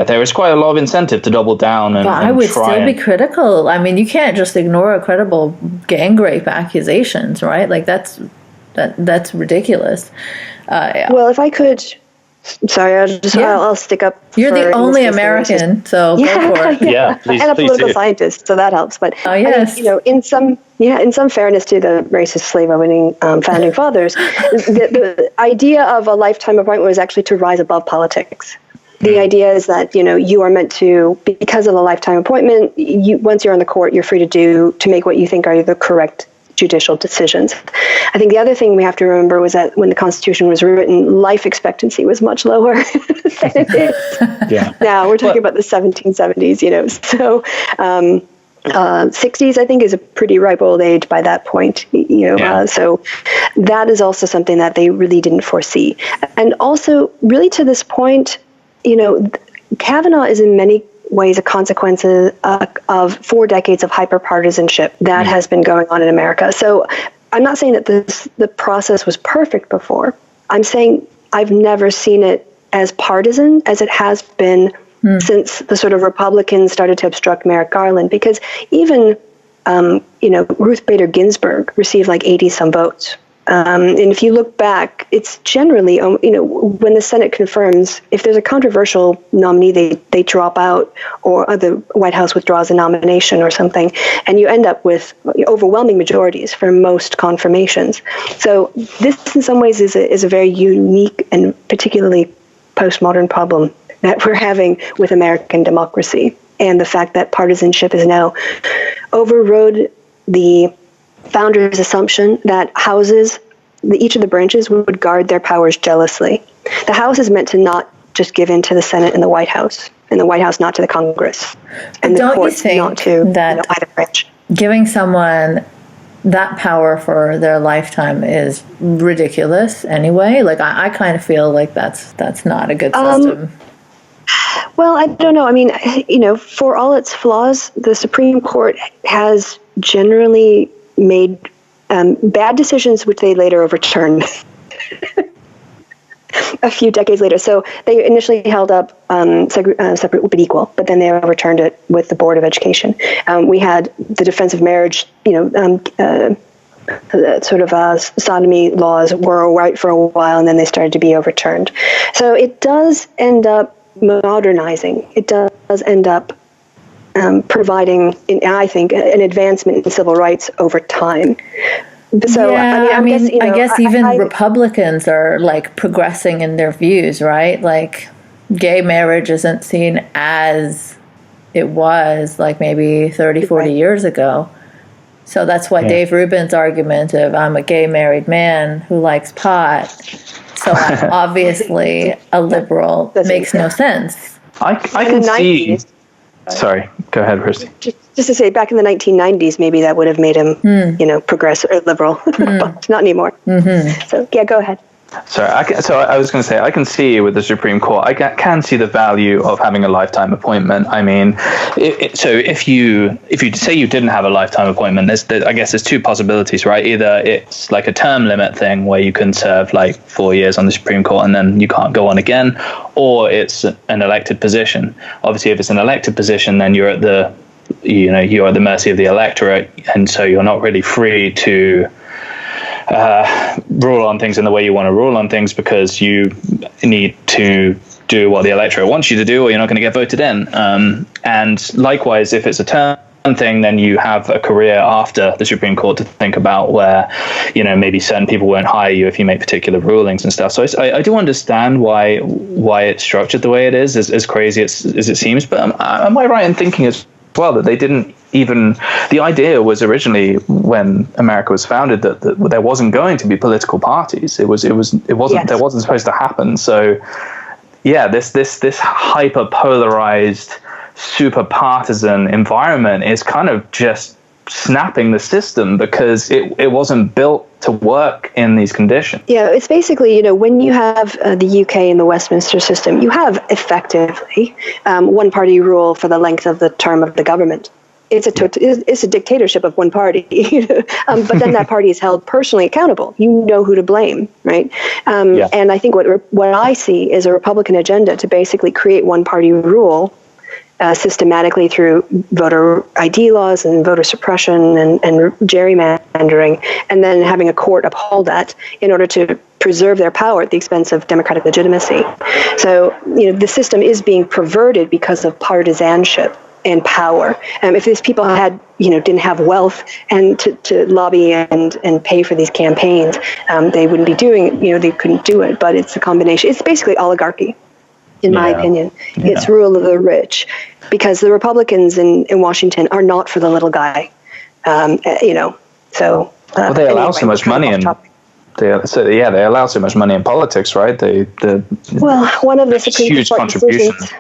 There was quite a lot of incentive to double down and. But I would still be critical. I mean, you can't just ignore credible gang rape accusations, right? Like that's ridiculous. Well, if I could. Sorry, I'll stick up. You're the only American, so go for it. Yeah, please, and a political scientist, so that helps. But yes. In some fairness to the racist slave-owning founding fathers, the idea of a lifetime appointment was actually to rise above politics. The idea is that you are meant to, because of a lifetime appointment, once you're on the court, you're free to make what you think are the correct judicial decisions. I think the other thing we have to remember was that when the Constitution was written, life expectancy was much lower than it is now. We're talking about the 1770s, so 60s, I think, is a pretty ripe old age by that point, so that is also something that they really didn't foresee. And also, really to this point, Kavanaugh is in many ways a consequence of 4 decades of hyperpartisanship that has been going on in America. So I'm not saying that the process was perfect before. I'm saying I've never seen it as partisan as it has been since the sort of Republicans started to obstruct Merrick Garland, because even Ruth Bader Ginsburg received like 80-some votes. And if you look back, it's generally, when the Senate confirms, if there's a controversial nominee, they drop out, or the White House withdraws a nomination or something, and you end up with overwhelming majorities for most confirmations. So this, in some ways, is a very unique and particularly postmodern problem that we're having with American democracy, and the fact that partisanship has now overrode the founders' assumption that each of the branches would guard their powers jealously. The House is meant to not just give in to the Senate and the White House, and the White House not to the Congress, and the courts not to either branch. Giving someone that power for their lifetime is ridiculous anyway. Like I kind of feel like that's not a good system. Well, I don't know. I mean, for all its flaws, the Supreme Court has generally made bad decisions which they later overturned a few decades later. So they initially held up separate but equal, but then they overturned it with the Board of Education. We had the Defense of Marriage, sodomy laws were all right for a while, and then they started to be overturned. So it does end up modernizing. It does end up providing, I think, an advancement in civil rights over time. So, yeah, I guess even Republicans are like progressing in their views, right? Like gay marriage isn't seen as it was like maybe 30, 40 years ago. So that's why Dave Rubin's argument of I'm a gay married man who likes pot, so I'm obviously a liberal, makes no sense. I can see... Sorry, go ahead, Kristi. Just to say, back in the 1990s, maybe that would have made him, progressive or liberal, but not anymore. Mm-hmm. So, yeah, go ahead. Sorry, I was going to say, I can see with the Supreme Court, I can see the value of having a lifetime appointment. I mean, so if you say you didn't have a lifetime appointment, I guess there's two possibilities, right? Either it's like a term limit thing where you can serve like 4 years on the Supreme Court and then you can't go on again, or it's an elected position. Obviously, if it's an elected position, then you're at the mercy of the electorate, and so you're not really free to rule on things in the way you want to rule on things, because you need to do what the electorate wants you to do, or you're not going to get voted in. And likewise, if it's a term thing, then you have a career after the Supreme Court to think about, where maybe certain people won't hire you if you make particular rulings and stuff. So I do understand why it's structured the way it is, as crazy as it seems. But am I right in thinking as well that they didn't even, the idea was originally when America was founded that there wasn't going to be political parties. It wasn't there wasn't supposed to happen. So yeah, this hyper polarized, super partisan environment is kind of just snapping the system, because it wasn't built to work in these conditions. Yeah, it's basically, when you have the UK and the Westminster system, you have effectively one-party rule for the length of the term of the government. It's a dictatorship of one party, but then that party is held personally accountable. You know who to blame, right? And I think what I see is a Republican agenda to basically create one-party rule systematically through voter ID laws and voter suppression and gerrymandering, and then having a court uphold that in order to preserve their power at the expense of democratic legitimacy. So, the system is being perverted because of partisanship and power. If these people didn't have wealth and to lobby and pay for these campaigns, they wouldn't be doing it. They couldn't do it. But it's a combination. It's basically oligarchy, in my opinion. Yeah. It's rule of the rich, because the Republicans in Washington are not for the little guy. So. Well, they allow so much money in. They allow so much money in politics, right? One of the Supreme Court decisions.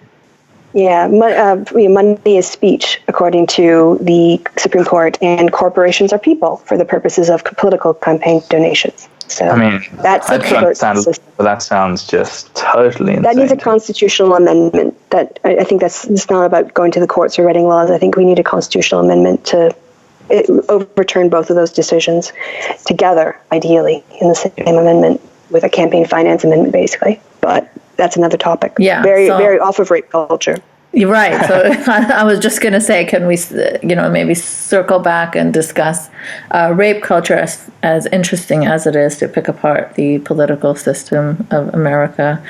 Yeah, money is speech, according to the Supreme Court, and corporations are people for the purposes of political campaign donations. So that sounds just totally insane. That needs a constitutional amendment. That I think it's not about going to the courts or writing laws. I think we need a constitutional amendment to overturn both of those decisions together, ideally, in the same amendment, with a campaign finance amendment, basically. But that's another topic. Yeah, very off of rape culture. You're right. So I was just going to say, can we, maybe circle back and discuss rape culture as interesting as it is to pick apart the political system of America.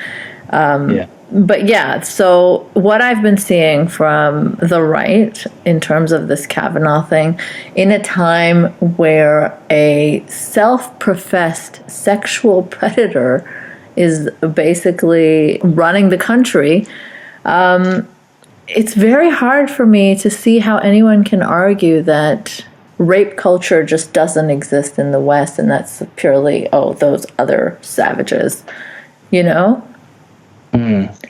But yeah, so what I've been seeing from the right in terms of this Kavanaugh thing, in a time where a self-professed sexual predator is basically running the country, it's very hard for me to see how anyone can argue that rape culture just doesn't exist in the West, and that's purely, those other savages,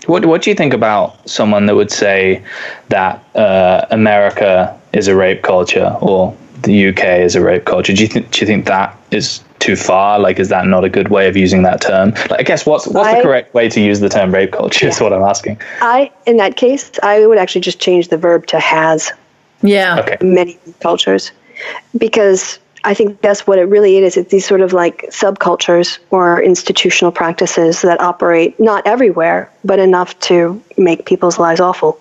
What do you think about someone that would say that America is a rape culture, or the UK is a rape culture? Do you think that is too far? Like, is that not a good way of using that term? Like, I guess what's the correct way to use the term rape culture is what I'm asking. In that case, I would actually just change the verb to has. Yeah. Okay. Many cultures, because I think that's what it really is. It's these sort of like subcultures or institutional practices that operate not everywhere, but enough to make people's lives awful.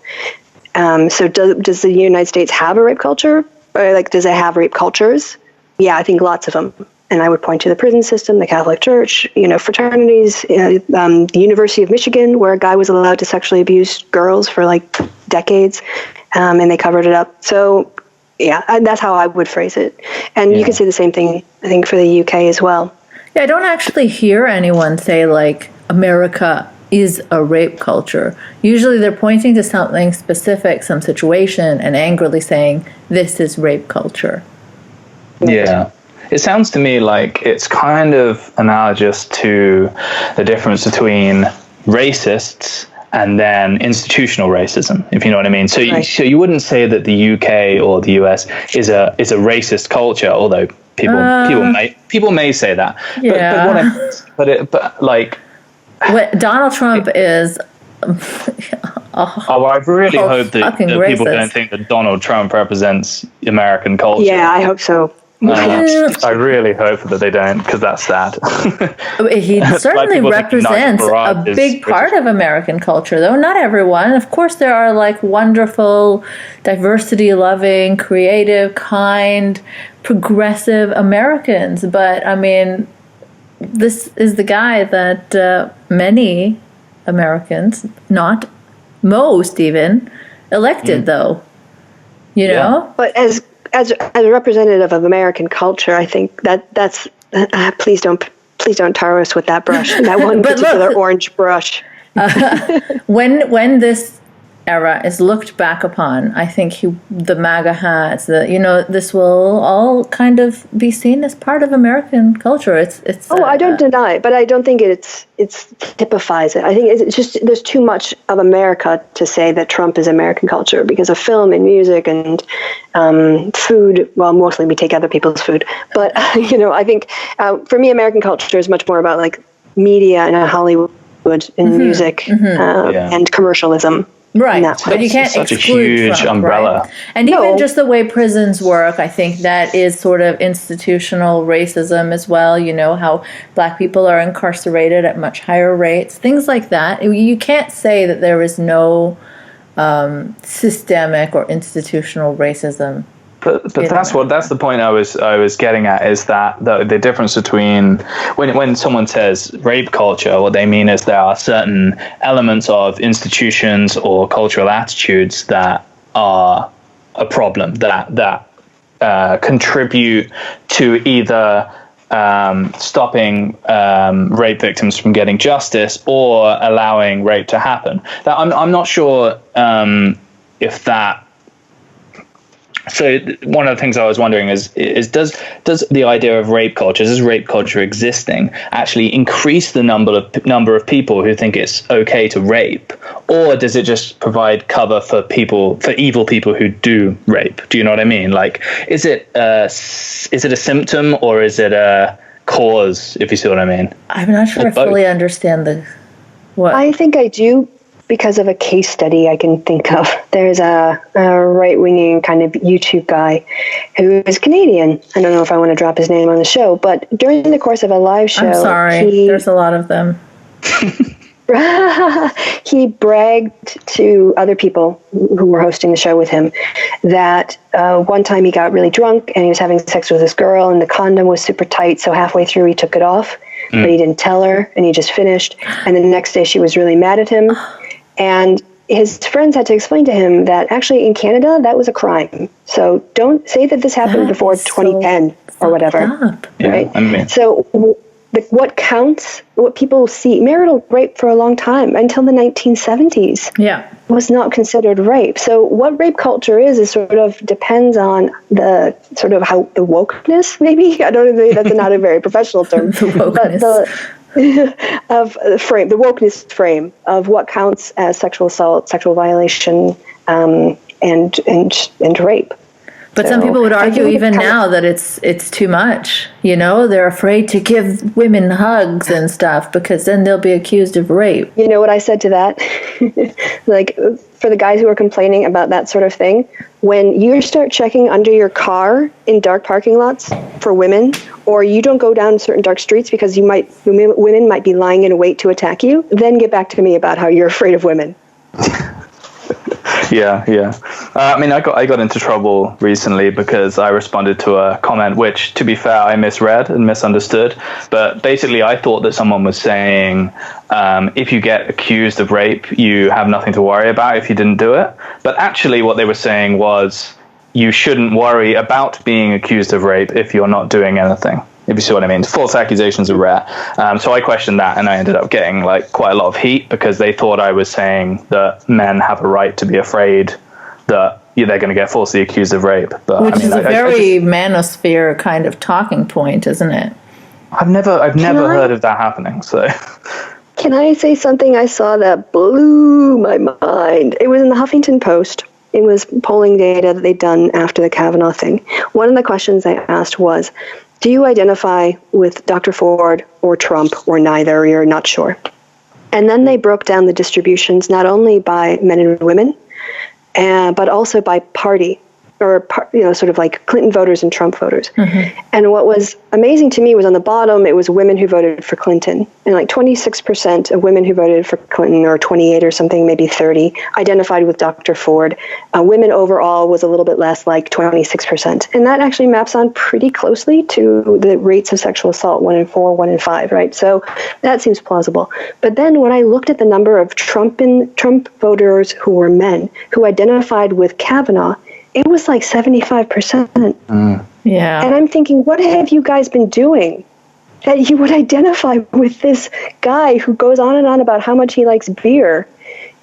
So does the United States have a rape culture? Or does it have rape cultures? Yeah, I think lots of them. And I would point to the prison system, the Catholic Church, fraternities, the University of Michigan, where a guy was allowed to sexually abuse girls for decades. and they covered it up. So, yeah, that's how I would phrase it. And you can say the same thing, I think, for the UK as well. Yeah, I don't actually hear anyone say, like, America is a rape culture. Usually they're pointing to something specific, some situation, and angrily saying, this is rape culture. Yeah. It sounds to me like it's kind of analogous to the difference between racists and then institutional racism, if you know what I mean. So, so you wouldn't say that the UK or the US is a racist culture, although people may say that. Yeah. What Donald Trump is. I really hope that people racist. don't think that Donald Trump represents American culture. Yeah, I hope so. I really hope that they don't, because that's sad. He certainly represents a big part of American culture, though not everyone. Of course, there are like wonderful, diversity-loving, creative, kind, progressive Americans. But I mean, this is the guy that many Americans, not most even, elected, though. You know? But as a representative of American culture, I think that's please don't tar us with that brush, that one particular orange brush. When this era is looked back upon, I think the MAGA hats, this will all kind of be seen as part of American culture. It's. I don't deny it, but I don't think it typifies it. I think it's just there's too much of America to say that Trump is American culture, because of film and music and food. Well, mostly we take other people's food, but I think for me, American culture is much more about like media and Hollywood and music and commercialism. Right, but you can't such exclude a huge Trump, umbrella. right? And even just the way prisons work, I think that is sort of institutional racism as well. You know, how black people are incarcerated at much higher rates, things like that. You can't say that there is no systemic or institutional racism. But that's the point I was getting at, is that the difference between when someone says rape culture, what they mean is there are certain elements of institutions or cultural attitudes that are a problem, that contribute to either stopping rape victims from getting justice or allowing rape to happen. That I'm not sure if that. So one of the things I was wondering is does the idea of rape culture, does rape culture existing, actually increase the number of people who think it's okay to rape, or does it just provide cover for evil people who do rape? Do you know what I mean? Like, is it a symptom or is it a cause? If you see what I mean. I'm not sure I fully understand what. I think I do, because of a case study I can think of. There's a right-winging kind of YouTube guy who is Canadian. I don't know if I want to drop his name on the show, but during the course of a live show... I'm sorry, there's a lot of them. He bragged to other people who were hosting the show with him that one time he got really drunk and he was having sex with this girl, and the condom was super tight, so halfway through he took it off, but he didn't tell her, and he just finished. And then the next day she was really mad at him. And his friends had to explain to him that actually in Canada, that was a crime. So don't say that this happened before 2010 or whatever. Right? Yeah, I mean. So what counts, what people see, marital rape for a long time, until the 1970s, was not considered rape. So what rape culture is sort of depends on the sort of how the wokeness, maybe? I don't know, that's not a very professional term. The wokeness. But of the wokeness frame of what counts as sexual assault, sexual violation, and rape. But some people would argue even now that it's too much. You know, they're afraid to give women hugs and stuff because then they'll be accused of rape. You know what I said to that? Like, for the guys who are complaining about that sort of thing, when you start checking under your car in dark parking lots for women, or you don't go down certain dark streets because women might be lying in wait to attack you, then get back to me about how you're afraid of women. Yeah. I mean, I got into trouble recently because I responded to a comment which, to be fair, I misread and misunderstood. But basically, I thought that someone was saying, if you get accused of rape, you have nothing to worry about if you didn't do it. But actually, what they were saying was, you shouldn't worry about being accused of rape if you're not doing anything. If you see what I mean. False accusations are rare. So I questioned that, and I ended up getting quite a lot of heat because they thought I was saying that men have a right to be afraid that they're going to get falsely accused of rape. But which is a very manosphere kind of talking point, isn't it? I've never heard of that happening. So can I say something I saw that blew my mind? It was in the Huffington Post. It was polling data that they'd done after the Kavanaugh thing. One of the questions they asked was, do you identify with Dr. Ford or Trump or neither, or you're not sure? And then they broke down the distributions not only by men and women, but also by party, or sort of like Clinton voters and Trump voters. Mm-hmm. And what was amazing to me was on the bottom, it was women who voted for Clinton. And 26% of women who voted for Clinton, or 28 or something, maybe 30, identified with Dr. Ford. Women overall was a little bit less, like 26%. And that actually maps on pretty closely to the rates of sexual assault, 1 in 4, 1 in 5, right? So that seems plausible. But then when I looked at the number of Trump voters who were men, who identified with Kavanaugh, it was like 75%. Yeah. And I'm thinking, what have you guys been doing that you would identify with this guy who goes on and on about how much he likes beer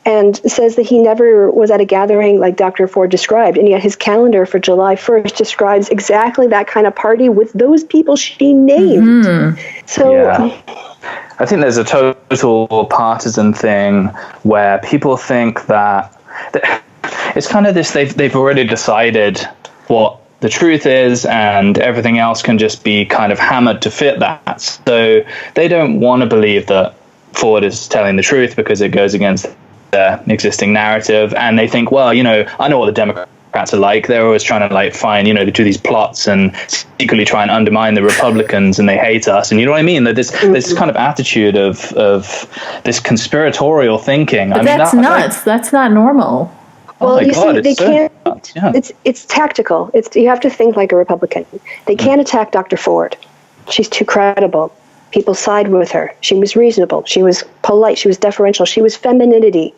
and says that he never was at a gathering like Dr. Ford described, and yet his calendar for July 1st describes exactly that kind of party with those people she named. Mm-hmm. So yeah. I think there's a total partisan thing where people think that it's kind of this, they've already decided what the truth is, and everything else can just be kind of hammered to fit that. So they don't want to believe that Ford is telling the truth because it goes against their existing narrative. And they think, well, I know what the Democrats are like. They're always trying to find, to do these plots and secretly try and undermine the Republicans, and they hate us. And you know what I mean? That this kind of attitude of this conspiratorial thinking. But that's nuts. That's not normal. Well, they can't. Yeah. It's tactical. You have to think like a Republican. They can't attack Dr. Ford. She's too credible. People side with her. She was reasonable. She was polite. She was deferential. She was femininity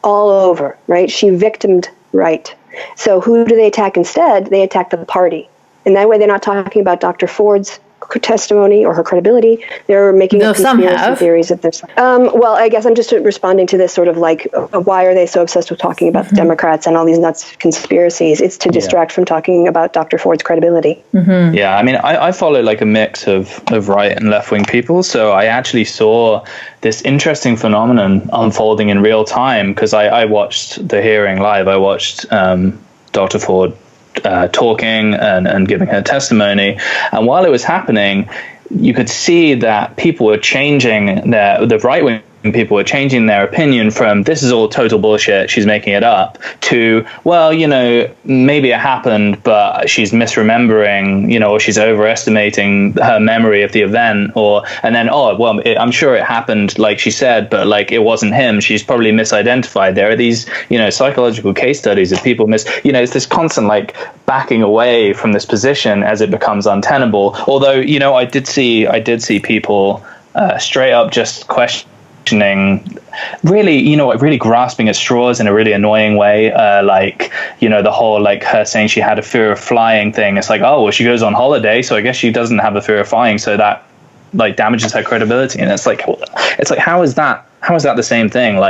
all over, right? She victimed right. So who do they attack instead? They attack the party. And that way they're not talking about Dr. Ford's testimony or her credibility. They're making up conspiracy theories of this. Well, I guess I'm just responding to this sort of why are they so obsessed with talking about the Democrats and all these nuts conspiracies? It's to distract from talking about Dr. Ford's credibility. Mm-hmm. Yeah, I mean, I follow a mix of right and left-wing people, so I actually saw this interesting phenomenon unfolding in real time because I watched the hearing live. I watched Dr. Ford talking and giving her testimony, and while it was happening, you could see that people were changing the right-wing people were changing their opinion from this is all total bullshit, she's making it up, to, well, maybe it happened, but she's misremembering, or she's overestimating her memory of the event, and then, I'm sure it happened like she said, but it wasn't him, she's probably misidentified. There are these, psychological case studies of people it's this constant backing away from this position as it becomes untenable. Although, I did see people straight up just really grasping at straws in a really annoying way, the whole her saying she had a fear of flying thing. It's she goes on holiday, so I guess she doesn't have a fear of flying, so that damages her credibility. And it's how is that the same thing?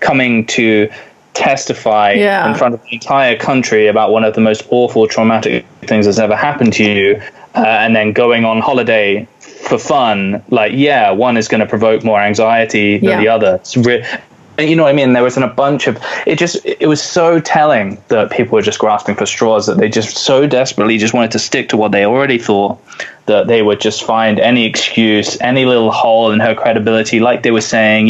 Coming to testify in front of the entire country about one of the most awful traumatic things that's ever happened to you, and then going on holiday for fun, one is going to provoke more anxiety than the other. You know what I mean? There wasn't a bunch of it was so telling that people were just grasping for straws, that they just so desperately just wanted to stick to what they already thought, that they would just find any excuse, any little hole in her credibility. Like they were saying,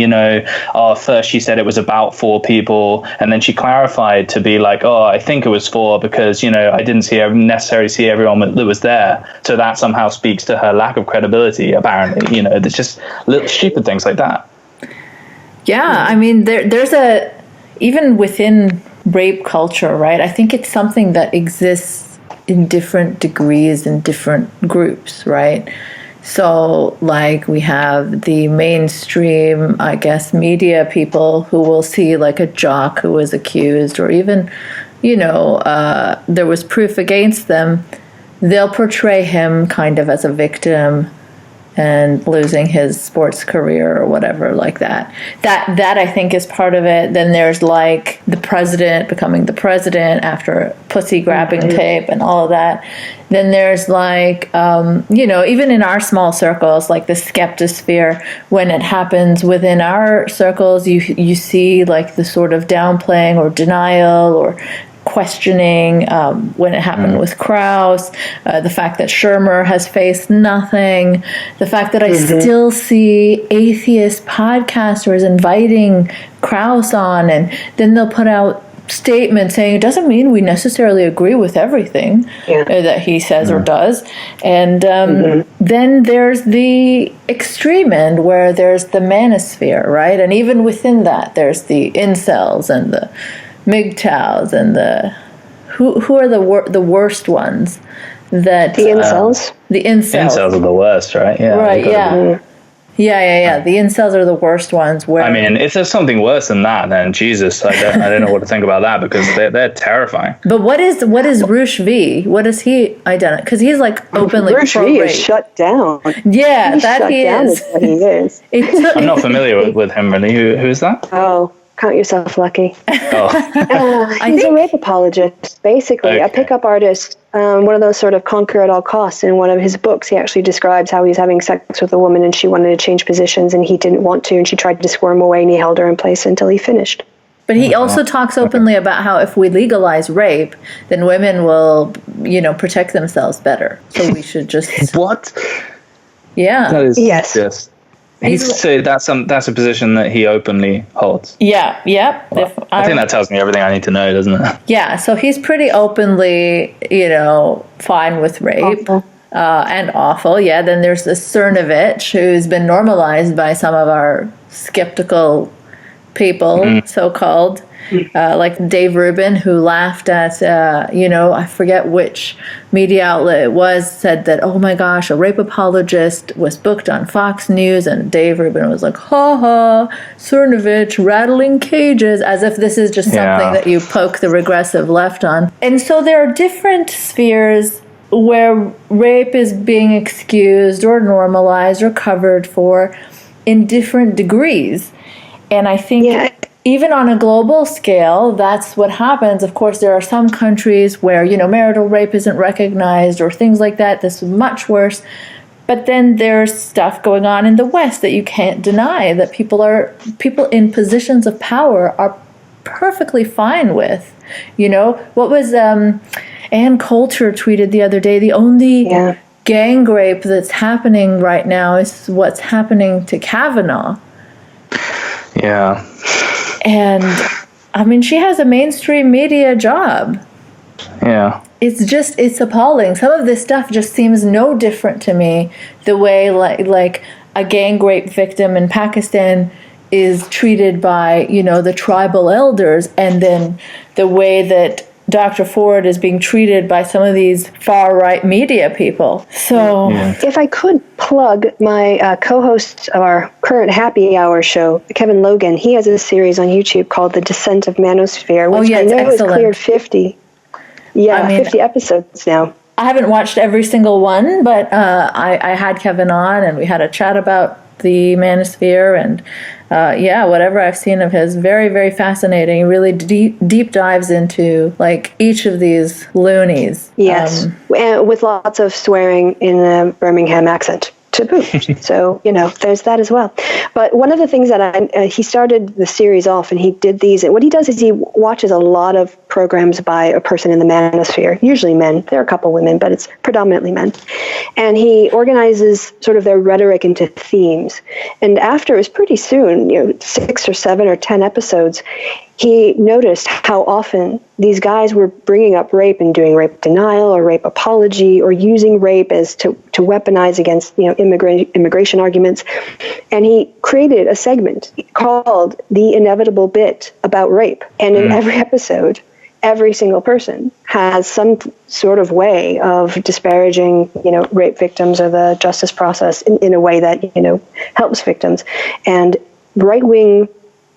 first she said it was about 4 people, and then she clarified to be I think it was 4 because, I didn't necessarily see everyone that was there. So that somehow speaks to her lack of credibility, apparently. There's just little stupid things like that. Yeah, I mean, there's even within rape culture, right? I think it's something that exists in different degrees in different groups, right? So, like, we have the mainstream, I guess, media people who will see, like, a jock who was accused, or even, there was proof against them. They'll portray him kind of as a victim and losing his sports career or whatever like that. That I think is part of it. Then there's like the president becoming the president after pussy grabbing tape and all of that. Then there's like, even in our small circles, like the skeptosphere, when it happens within our circles, you see like the sort of downplaying or denial or questioning when it happened with Krauss, the fact that Shermer has faced nothing, the fact that I still see atheist podcasters inviting Krauss on, and then they'll put out statements saying it doesn't mean we necessarily agree with everything that he says or does. And then there's the extreme end where there's the manosphere, right? And even within that, there's the incels and the MGTOWs and the who are the worst ones? That the incels. The incels. Incels are the worst, right? Yeah. Right. Yeah. Yeah. The incels are the worst ones. Where I mean, if there's something worse than that, then Jesus, I don't know what to think about that, because they're terrifying. But what is Roosh V? What does he identify? Because he's like openly Roosh V is shut down. Yeah, he's that shut he down is. What he is. I'm not familiar with him really. Who is that? Oh, count yourself lucky. Oh. He's a rape apologist, basically, a pickup artist, one of those sort of conquer at all costs. In one of his books, he actually describes how he was having sex with a woman and she wanted to change positions and he didn't want to, and she tried to squirm away and he held her in place until he finished. But he also talks openly about how if we legalize rape, then women will, protect themselves better. So we should just... What? Yeah. That is Yes. So that's a position that he openly holds. Yeah, yep. Well, I think that tells me everything I need to know, doesn't it? Yeah, so he's pretty openly, fine with rape. Awful. And awful. Yeah, then there's the Cernovich, who's been normalized by some of our skeptical people, so-called, like Dave Rubin, who laughed at, I forget which media outlet it was, said that, oh my gosh, a rape apologist was booked on Fox News, and Dave Rubin was like, ha ha, Cernovich rattling cages, as if this is just something that you poke the regressive left on. And so there are different spheres where rape is being excused or normalized or covered for in different degrees. And I think even on a global scale, that's what happens. Of course, there are some countries where, marital rape isn't recognized or things like that. This is much worse. But then there's stuff going on in the West that you can't deny, that people in positions of power are perfectly fine with. What was Ann Coulter tweeted the other day, the only gang rape that's happening right now is what's happening to Kavanaugh. Yeah. And, I mean, she has a mainstream media job. Yeah. It's appalling. Some of this stuff just seems no different to me, the way, like a gang rape victim in Pakistan is treated by, the tribal elders, and then the way that Dr. Ford is being treated by some of these far-right media people. So, if I could plug my co-host of our current happy hour show, Kevin Logan, he has a series on YouTube called The Descent of Manosphere, which I know has cleared 50. Yeah, 50 episodes now. I haven't watched every single one, but I had Kevin on, and we had a chat about the manosphere, and whatever I've seen of his, very, very fascinating. He really deep dives into like each of these loonies. Yes, and with lots of swearing in a Birmingham accent to boot. So, there's that as well. But one of the things that he started the series off, and he did these, and what he does is he watches a lot of programs by a person in the manosphere, usually men. There are a couple women, but it's predominantly men. And he organizes sort of their rhetoric into themes. And after, it was pretty soon, 6 or 7 or 10 episodes, he noticed how often these guys were bringing up rape and doing rape denial or rape apology or using rape as to weaponize against immigration arguments. And he created a segment called The Inevitable Bit about rape. And in every episode, every single person has some sort of way of disparaging, rape victims or the justice process in a way that, helps victims. And right-wing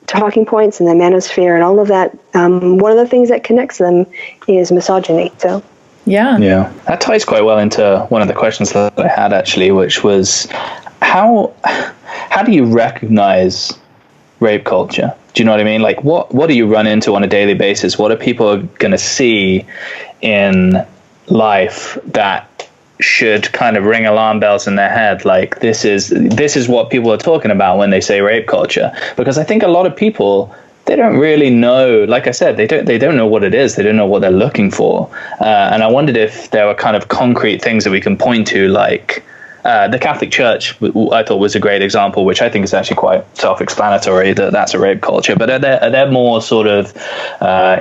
talking points and the manosphere and all of that, one of the things that connects them is misogyny. So, yeah, that ties quite well into one of the questions that I had actually, which was how do you recognize rape culture? Do you know what I mean? Like, what do you run into on a daily basis? What are people going to see in life that should kind of ring alarm bells in their head? Like, this is what people are talking about when they say rape culture. Because I think a lot of people, they don't really know. Like I said, they don't know what it is. They don't know what they're looking for. And I wondered if there were kind of concrete things that we can point to, like the Catholic Church, I thought was a great example, which I think is actually quite self-explanatory, that that's a rape culture. But are there more sort of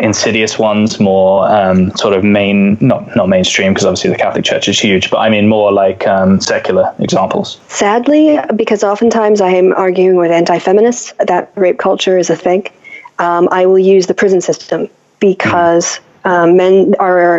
insidious ones, more sort of not mainstream, because obviously the Catholic Church is huge, but I mean more like secular examples? Sadly, because oftentimes I am arguing with anti-feminists that rape culture is a thing, I will use the prison system because men are,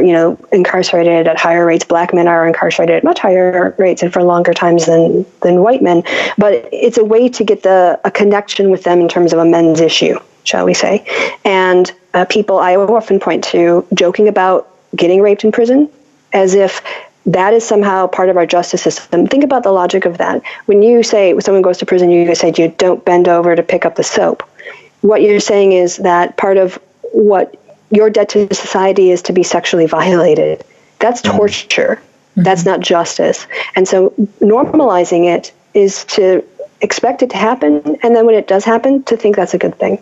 incarcerated at higher rates. Black men are incarcerated at much higher rates and for longer times than white men. But it's a way to get a connection with them in terms of a men's issue, shall we say. And people I often point to joking about getting raped in prison as if that is somehow part of our justice system. Think about the logic of that. When you say when someone goes to prison, you say you don't bend over to pick up the soap. What you're saying is that part of what your debt to society is to be sexually violated. That's torture. Mm-hmm. That's not justice. And so normalizing it is to expect it to happen, and then when it does happen, to think that's a good thing.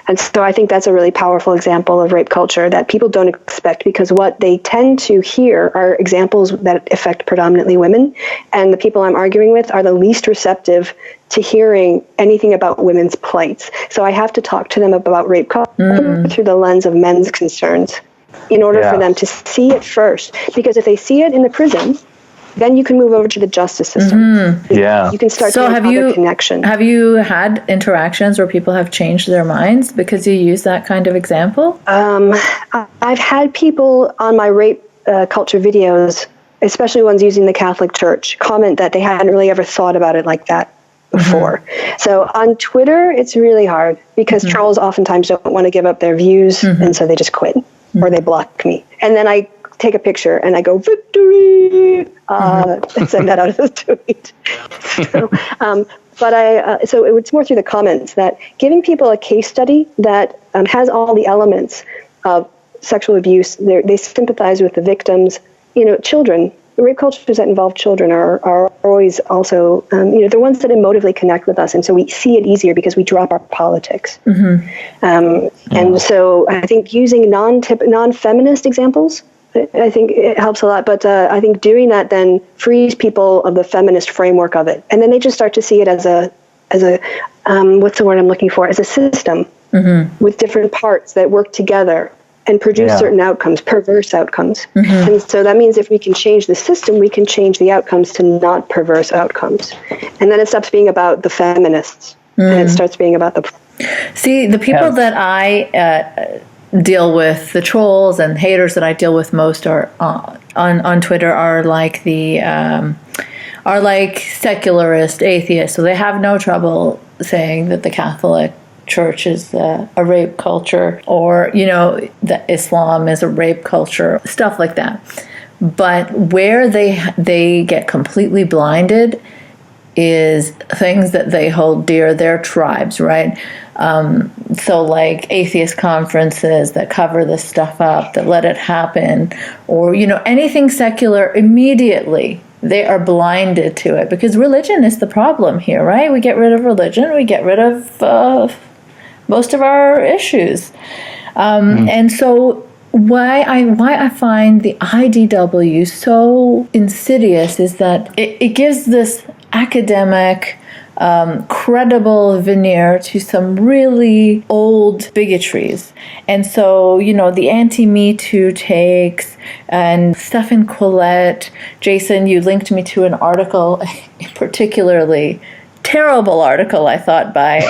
And so I think that's a really powerful example of rape culture that people don't expect, because what they tend to hear are examples that affect predominantly women, and the people I'm arguing with are the least receptive to hearing anything about women's plights. So I have to talk to them about rape culture through the lens of men's concerns in order for them to see it first. Because if they see it in the prison, then you can move over to the justice system. Mm-hmm. Yeah. You can start to make other connections. Have you had interactions where people have changed their minds because you use that kind of example? I've had people on my rape culture videos, especially ones using the Catholic Church, comment that they hadn't really ever thought about it like that before. Mm-hmm. So on Twitter, it's really hard because trolls oftentimes don't want to give up their views, and so they just quit or they block me. And then I take a picture and I go, victory, and send that out as a tweet. So it's more through the comments that giving people a case study that has all the elements of sexual abuse, they sympathize with the victims. Children, rape cultures that involve children are always also, the ones that emotively connect with us. And so we see it easier because we drop our politics. And so I think using non-feminist examples, I think it helps a lot. But I think doing that then frees people of the feminist framework of it. And then they just start to see it as a what's the word I'm looking for? As a system with different parts that work together and produce certain outcomes, perverse outcomes. And so that means if we can change the system, we can change the outcomes to not perverse outcomes. And then it stops being about the feminists and it starts being about the... See, the people that I deal with, the trolls and haters that I deal with most are on Twitter are like secularist atheists. So they have no trouble saying that the Catholic Church is a rape culture, or that Islam is a rape culture, stuff like that. But where they get completely blinded is things that they hold dear, their tribes, right? So like atheist conferences that cover this stuff up, that let it happen, or anything secular, immediately they are blinded to it, because religion is the problem here, right? We get rid of religion, we get rid of most of our issues. And so why I find the IDW so insidious is that it gives this academic credible veneer to some really old bigotries. And so, the anti-Me Too takes and Stephen Collette, Jason, you linked me to an article, particularly terrible article, I thought, by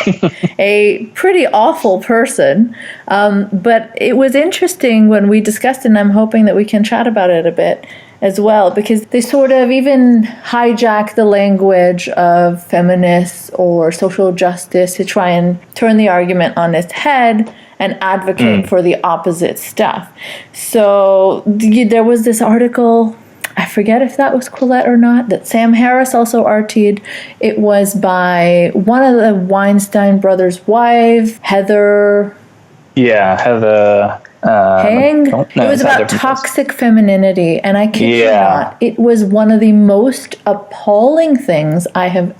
a pretty awful person. But it was interesting when we discussed it, and I'm hoping that we can chat about it a bit as well, because they sort of even hijack the language of feminists or social justice to try and turn the argument on its head and advocate for the opposite stuff. So there was this article, I forget if that was Collette or not, that Sam Harris also RT'd. It was by one of the Weinstein brothers' wives, Heather. Yeah, Heather. Hang? It was about toxic femininity, and I kid you not, it was one of the most appalling things I have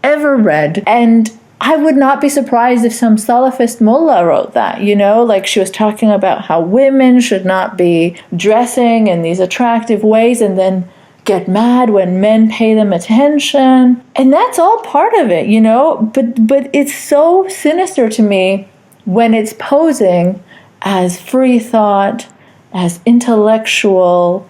ever read. And I would not be surprised if some Salafist mullah wrote that, like she was talking about how women should not be dressing in these attractive ways and then get mad when men pay them attention. And that's all part of it, but it's so sinister to me when it's posing as free thought, as intellectual,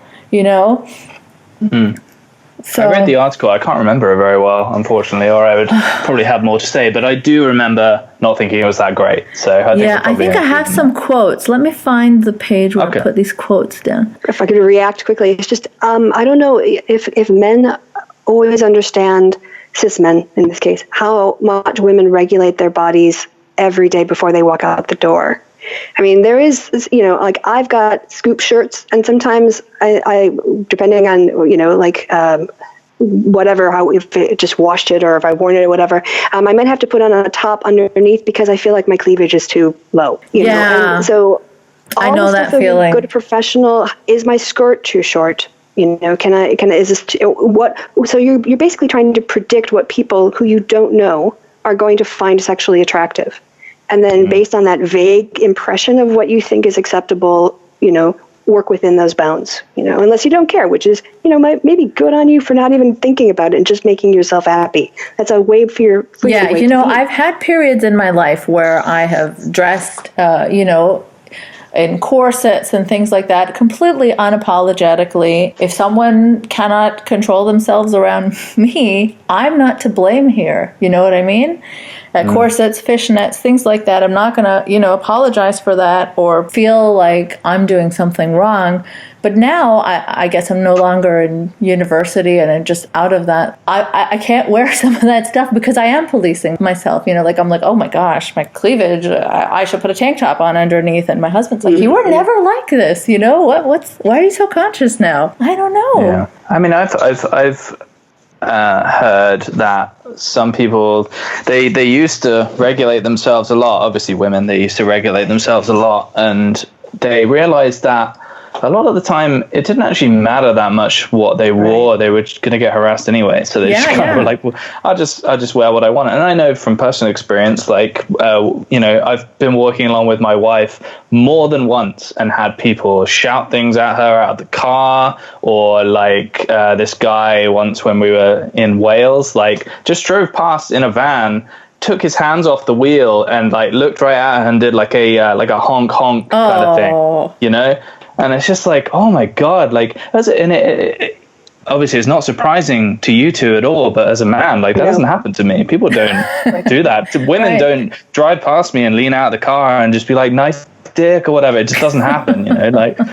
So, I read the article. I can't remember it very well, unfortunately, or I would probably have more to say. But I do remember not thinking it was that great. So I think I have some quotes. Let me find the page where I put these quotes down. If I could react quickly, it's just I don't know if men always understand, cis men in this case, how much women regulate their bodies every day before they walk out the door. I mean, there is, like I've got scoop shirts, and sometimes I depending on, whatever, how, if it just washed it or if I worn it or whatever, I might have to put on a top underneath because I feel like my cleavage is too low. You know? And so I know that feeling. Go to professional. Is my skirt too short? Is this what? So you're basically trying to predict what people who you don't know are going to find sexually attractive. And then based on that vague impression of what you think is acceptable, work within those bounds, unless you don't care, which is, maybe good on you for not even thinking about it and just making yourself happy. That's a way for your... I've had periods in my life where I have dressed, in corsets and things like that, completely unapologetically. If someone cannot control themselves around me, I'm not to blame here. You know what I mean? Corsets, fishnets, things like that. I'm not going to, apologize for that or feel like I'm doing something wrong. But now I guess I'm no longer in university and I'm just out of that. I can't wear some of that stuff because I am policing myself. I'm like, oh my gosh, my cleavage, I should put a tank top on underneath. And my husband's like, you were never like this. Why are you so conscious now? I don't know. Yeah. I mean, I've heard that some people they used to regulate themselves a lot. Obviously women, they used to regulate themselves a lot, and they realized that a lot of the time it didn't actually matter that much what they wore. They were going to get harassed anyway, so they just kind of were like, well, I'll just wear what I want. And I know from personal experience, like I've been walking along with my wife more than once and had people shout things at her out of the car, or like this guy once when we were in Wales, like just drove past in a van, took his hands off the wheel and like looked right at her and did like a honk kind of thing, And it's just like, oh my God, like, it obviously it's not surprising to you two at all, but as a man, like that doesn't happen to me. People don't do that. Women don't drive past me and lean out of the car and just be like, nice dick or whatever. It just doesn't happen,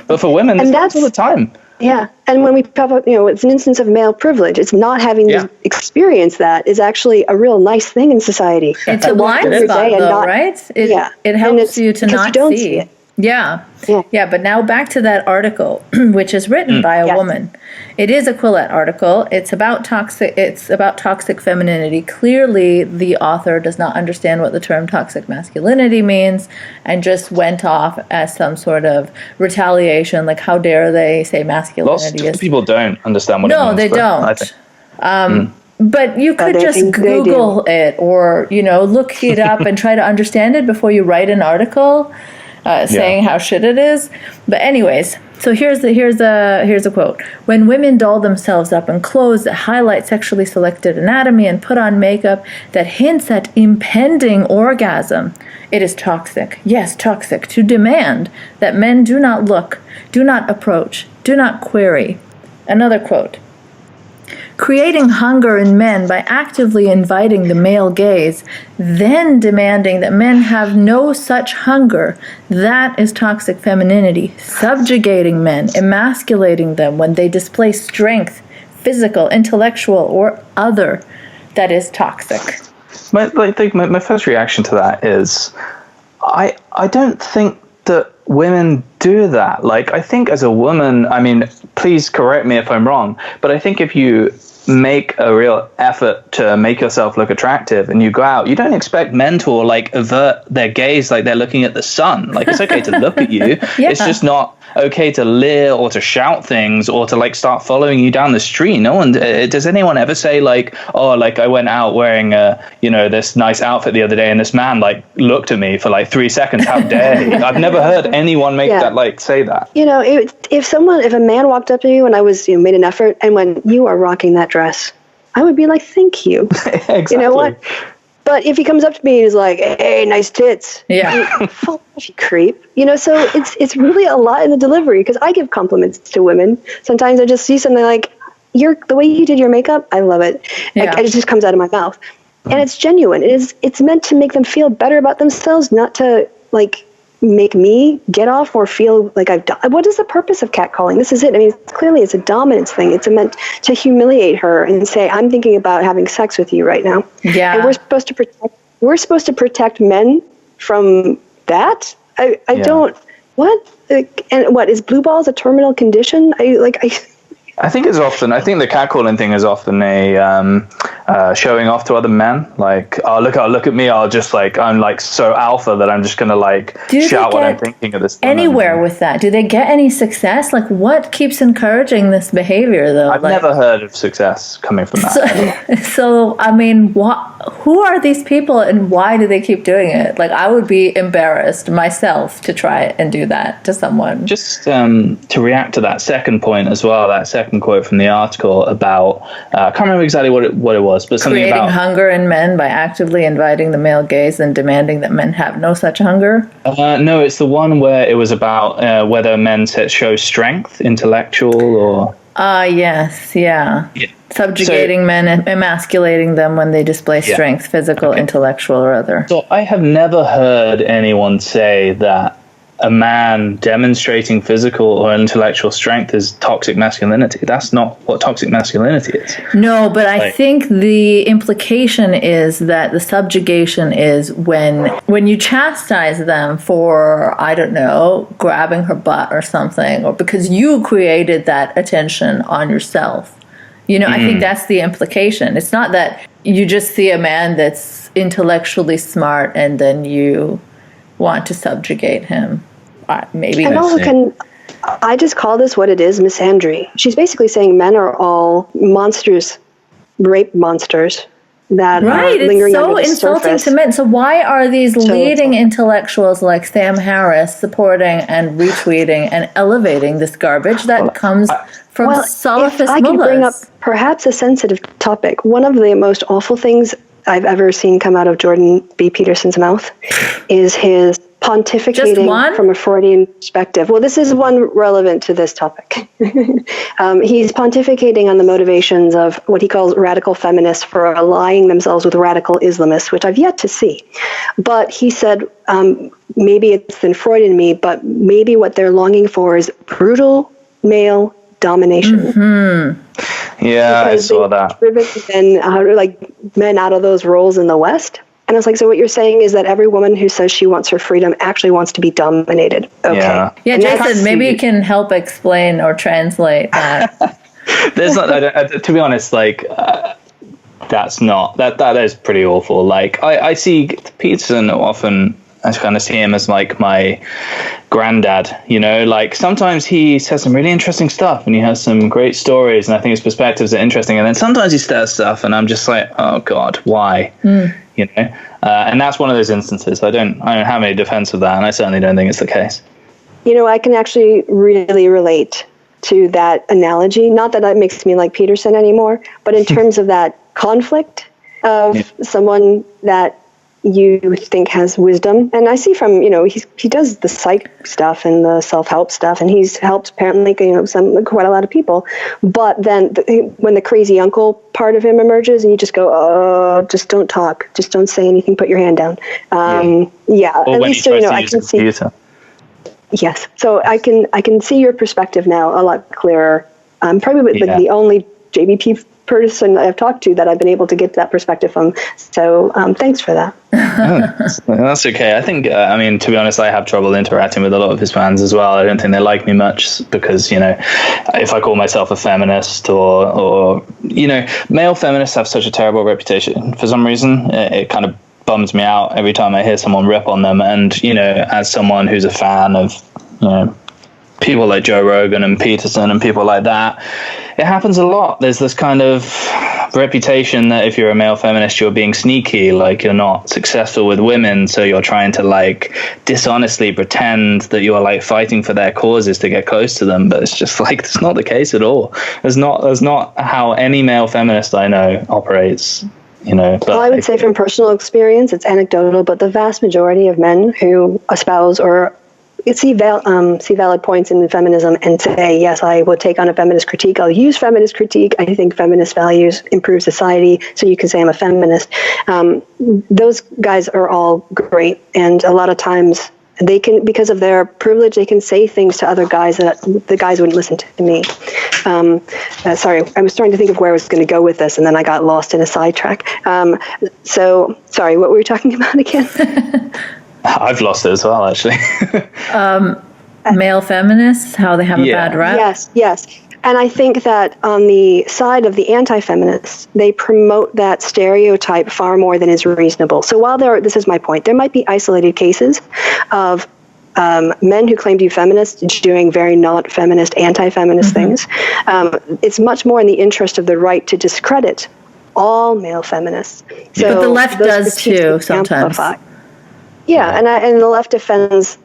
but for women, it's happens all the time. Yeah. And when we talk about, it's an instance of male privilege. It's not having to experience that is actually a real nice thing in society. It's a blind spot though, right? It helps you to not see it. Yeah. But now back to that article, which is written by a woman. It is a Quillette article. It's about toxic femininity. Clearly, the author does not understand what the term toxic masculinity means and just went off as some sort of retaliation. Like, how dare they say masculinity? Lots of people don't understand what it means. No, they don't. But you could just Google it or, look it up and try to understand it before you write an article. saying how shit it is. But anyways, so here's a quote. When women doll themselves up in clothes that highlight sexually selected anatomy and put on makeup that hints at impending orgasm, it is toxic. Yes, toxic to demand that men do not look, do not approach, do not query. Another quote. Creating hunger in men by actively inviting the male gaze, then demanding that men have no such hunger, that is toxic femininity, subjugating men, emasculating them when they display strength, physical, intellectual, or other. That is toxic. My first reaction to that is, I don't think that women do that. Like, I think as a woman, I mean, please correct me if I'm wrong, but I think if you make a real effort to make yourself look attractive and you go out, you don't expect men to like avert their gaze like they're looking at the sun. Like, it's okay to look at you. Yeah. It's just not okay to leer or to shout things or to like start following you down the street. No one does anyone ever say like, oh, like I went out wearing this nice outfit the other day and this man like looked at me for like 3 seconds. How dare he? I've never heard anyone make that like say that. You know, if a man walked up to you and I was made an effort and went, you are rocking that dress, I would be like, thank you. Exactly. You know what? But if he comes up to me and is like, hey, nice tits. Yeah. Fall off, you creep. You know, so it's really a lot in the delivery, because I give compliments to women. Sometimes I just see something like, the way you did your makeup, I love it. Yeah. It just comes out of my mouth. And it's genuine. It's meant to make them feel better about themselves, not to like make me get off or feel like I've done. What is the purpose of catcalling? This is it. I mean, clearly it's a dominance thing. It's meant to humiliate her and say, I'm thinking about having sex with you right now. Yeah. And we're supposed to protect men from that? I don't, what? And what, is blue balls a terminal condition? I think the catcalling thing is often a showing off to other men. Like, oh, look at me. I'm like so alpha that I'm just going to like shout what I'm thinking of this woman. Anywhere with that? Do they get any success? Like, what keeps encouraging this behavior though? I've never heard of success coming from that. So I mean, who are these people and why do they keep doing it? Like, I would be embarrassed myself to try and do that to someone. Just to react to that second point as well, that second quote from the article about I can't remember exactly what it was, but something creating about hunger in men by actively inviting the male gaze and demanding that men have no such hunger. No, it's the one where it was about whether men show strength, intellectual or yes, yeah. Subjugating men and emasculating them when they display strength, physical, intellectual, or other. So I have never heard anyone say that a man demonstrating physical or intellectual strength is toxic masculinity. That's not what toxic masculinity is. No, but I think the implication is that the subjugation is when you chastise them for, I don't know, grabbing her butt or something, or because you created that attention on yourself. You know, I think that's the implication. It's not that you just see a man that's intellectually smart and then you want to subjugate him. Maybe. And also, I just call this what it is, misandry. She's basically saying men are all monsters, rape monsters that are lingering under the surface. Right, it's so insulting to men. So why are these leading intellectuals like Sam Harris supporting and retweeting and elevating this garbage that comes from Salafist mullahs? If I can bring up perhaps a sensitive topic, one of the most awful things I've ever seen come out of Jordan B. Peterson's mouth is his pontificating from a Freudian perspective. Well, this is one relevant to this topic. He's pontificating on the motivations of what he calls radical feminists for allying themselves with radical Islamists, which I've yet to see. But he said, maybe it's in Freud in me, but maybe what they're longing for is brutal male domination. Mm-hmm. Yeah, because I saw that. Men out of those roles in the West. And I was like, so what you're saying is that every woman who says she wants her freedom actually wants to be dominated. Okay. Yeah, Jason, maybe you can help explain or translate that. There's not, to be honest, like, that is pretty awful. Like, I see Peterson often, I kind of see him as like my granddad, you know, like sometimes he says some really interesting stuff and he has some great stories and I think his perspectives are interesting. And then sometimes he says stuff and I'm just like, oh God, why? You know, And that's one of those instances. I don't have any defense of that, and I certainly don't think it's the case. I can actually really relate to that analogy. Not that that makes me like Peterson anymore, but in terms of that conflict of someone that you think has wisdom. And I see from, he does the psych stuff and the self-help stuff, and he's helped apparently, quite a lot of people. But then when the crazy uncle part of him emerges, and you just go, oh, just don't talk. Just don't say anything. Put your hand down. Or at when least, he tries to I use can the see. computer. Yes. So I can see your perspective now a lot clearer. Probably the only JBP person I've talked to that I've been able to get that perspective from. So thanks for that. That's okay. I think, to be honest, I have trouble interacting with a lot of his fans as well. I don't think they like me much because, if I call myself a feminist or male feminists have such a terrible reputation for some reason. It kind of bums me out every time I hear someone rip on them. And, as someone who's a fan of, people like Joe Rogan and Peterson and people like that, it happens a lot. There's this kind of reputation that if you're a male feminist, you're being sneaky, like you're not successful with women, so you're trying to dishonestly pretend that you're fighting for their causes to get close to them. But it's just it's not the case at all. That's not how any male feminist I know operates. But I would say from personal experience, it's anecdotal, but the vast majority of men who espouse or see valid points in feminism and say, yes, I will take on a feminist critique. I'll use feminist critique. I think feminist values improve society, so you can say I'm a feminist. Those guys are all great, and a lot of times they can, because of their privilege, they can say things to other guys that the guys wouldn't listen to me. Sorry, I was trying to think of where I was going to go with this, and then I got lost in a sidetrack. So, sorry, what were we talking about again? I've lost it as well, actually. Male feminists, how they have a bad rep. Yes. And I think that on the side of the anti-feminists, they promote that stereotype far more than is reasonable. So while this is my point, there might be isolated cases of men who claim to be feminists doing very not feminist, anti-feminist things. It's much more in the interest of the right to discredit all male feminists. So but the left does too sometimes. Yeah, and the left defends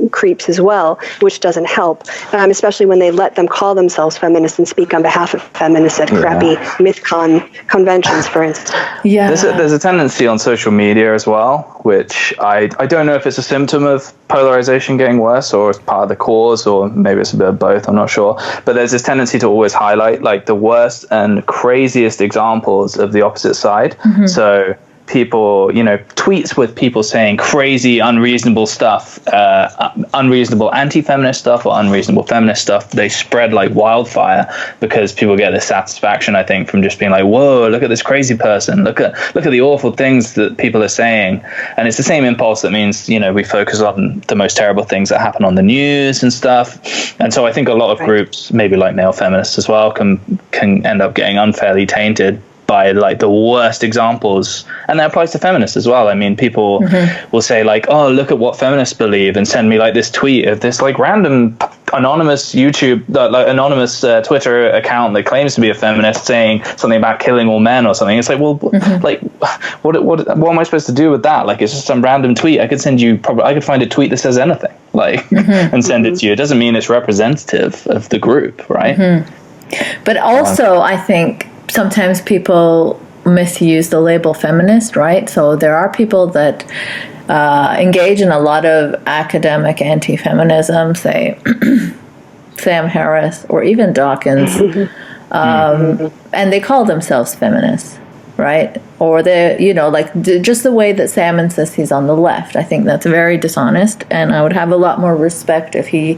creeps as well, which doesn't help, especially when they let them call themselves feminists and speak on behalf of feminists at crappy MythCon conventions, for instance. Yeah, there's a tendency on social media as well, which I don't know if it's a symptom of polarization getting worse or it's part of the cause, or maybe it's a bit of both, I'm not sure. But there's this tendency to always highlight the worst and craziest examples of the opposite side. So people, tweets with people saying crazy, unreasonable stuff, unreasonable anti-feminist stuff or unreasonable feminist stuff, they spread like wildfire because people get this satisfaction, I think, from just being like, whoa, look at this crazy person, look at the awful things that people are saying. And it's the same impulse that means, we focus on the most terrible things that happen on the news and stuff. And so I think a lot of groups, maybe like male feminists as well, can end up getting unfairly tainted by the worst examples. And that applies to feminists as well. I mean, people will say oh, look at what feminists believe, and send me this tweet of this random anonymous anonymous Twitter account that claims to be a feminist saying something about killing all men or something. It's well, what am I supposed to do with that? It's just some random tweet. I could send you I could find a tweet that says anything and send it to you. It doesn't mean it's representative of the group, right? But also, I think sometimes people misuse the label feminist, right? So there are people that engage in a lot of academic anti-feminism, say Sam Harris or even Dawkins, and they call themselves feminists, right? Or they're, just the way that Sam insists he's on the left. I think that's very dishonest, and I would have a lot more respect if he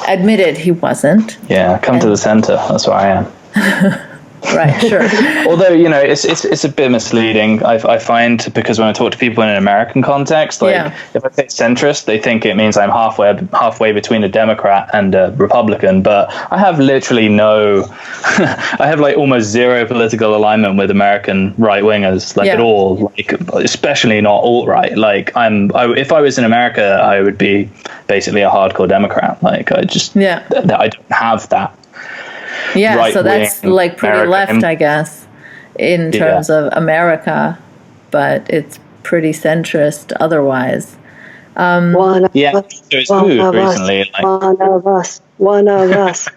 admitted he wasn't. Yeah, come to the center. That's where I am. Right, sure. Although, it's a bit misleading, I find, because when I talk to people in an American context, if I say centrist, they think it means I'm halfway between a Democrat and a Republican, but I have literally I have almost zero political alignment with American right-wingers, at all, especially not alt-right. If I was in America, I would be basically a hardcore Democrat. I don't have that. Yeah, so that's pretty left, I guess, in terms of America, but it's pretty centrist otherwise. One of Yeah, us, so it's one moved of us, recently. Like, one of us, one of us.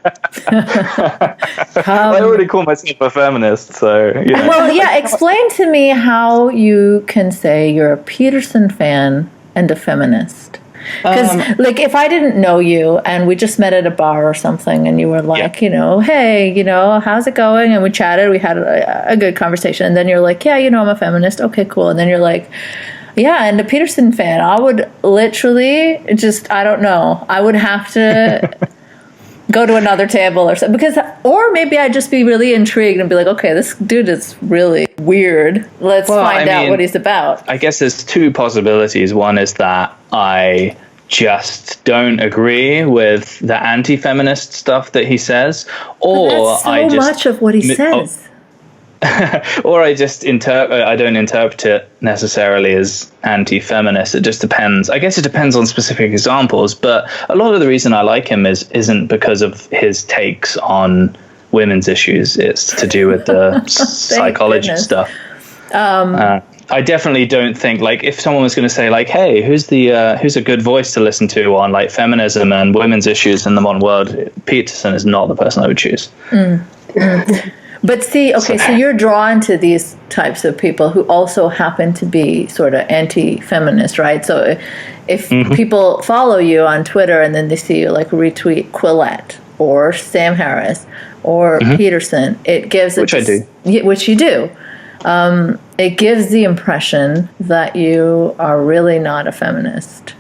I already call myself a feminist, so you know. Well, yeah, explain to me how you can say you're a Peterson fan and a feminist. Because, like, if I didn't know you and we just met at a bar or something and you were like, you know, hey, you know, how's it going? And we chatted, we had a good conversation. And then you're like, yeah, you know, I'm a feminist. Okay, cool. And then you're like, yeah, and a Peterson fan. I would literally just, I don't know, I would have to go to another table or something. Or maybe I'd just be really intrigued and be like, okay, this dude is really weird. Let's find out what he's about. I guess there's two possibilities. One is that I just don't agree with the anti-feminist stuff that he says, or That's so much of what he says. Or I don't interpret it necessarily as anti-feminist. It just depends. I guess it depends on specific examples, but a lot of the reason I like him isn't because of his takes on women's issues. It's to do with the psychology stuff. I definitely don't think, like, if someone was going to say, like, hey, who's a good voice to listen to on, like, feminism and women's issues in the modern world, Peterson is not the person I would choose. But see, okay, so you're drawn to these types of people who also happen to be sort of anti-feminist, right? So if people follow you on Twitter and then they see you like retweet Quillette or Sam Harris or Peterson, it gives which I do. Which you do. It gives the impression that you are really not a feminist.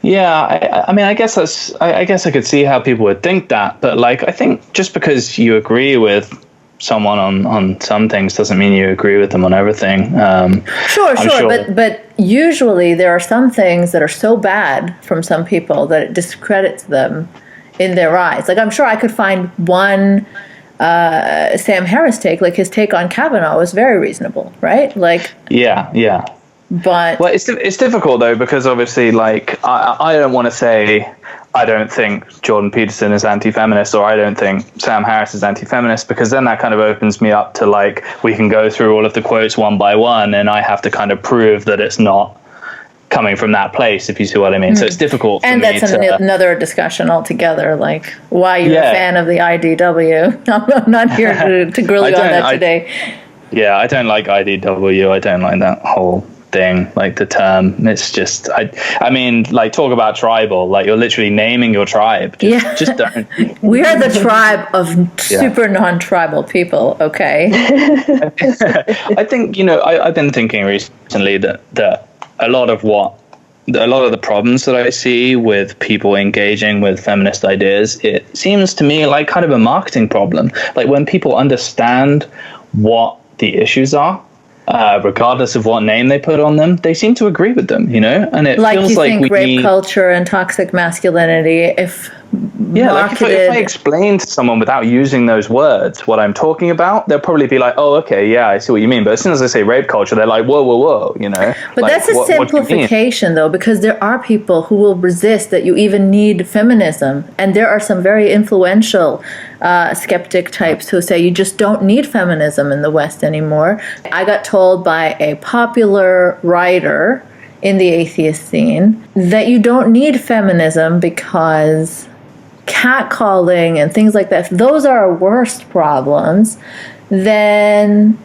Yeah, I mean, I guess I could see how people would think that, but like, I think just because you agree with someone on some things doesn't mean you agree with them on everything. Sure, but usually there are some things that are so bad from some people that it discredits them in their eyes. Like, I'm sure I could find one Sam Harris take, like his take on Kavanaugh was very reasonable, right? Like, yeah. But well, it's difficult though, because obviously, like, I don't want to say I don't think Jordan Peterson is anti-feminist, or I don't think Sam Harris is anti-feminist, because then that kind of opens me up to, like, we can go through all of the quotes one by one, and I have to kind of prove that it's not coming from that place, if you see what I mean. So it's difficult for and me that's another discussion altogether, like why you're a fan of the IDW. I'm not here to grill you on that today. Yeah, I don't like IDW. I don't like that whole thing, like the term. It's just, I mean, like, talk about tribal, like, you're literally naming your tribe. Just don't. We are the tribe of super non-tribal people, okay? I think, you know, I've been thinking recently that a lot of the problems that I see with people engaging with feminist ideas, it seems to me like kind of a marketing problem. Like, when people understand what the issues are, regardless of what name they put on them, they seem to agree with them, you know? And it feels like you think rape culture and toxic masculinity, if I explain to someone without using those words what I'm talking about, they'll probably be like, oh, okay, yeah, I see what you mean. But as soon as I say rape culture, they're like, whoa, you know? But like, that's a simplification, though, because there are people who will resist that you even need feminism. And there are some very influential skeptic types who say you just don't need feminism in the West anymore. I got told by a popular writer in the atheist scene that you don't need feminism because catcalling and things like that, if those are our worst problems, then,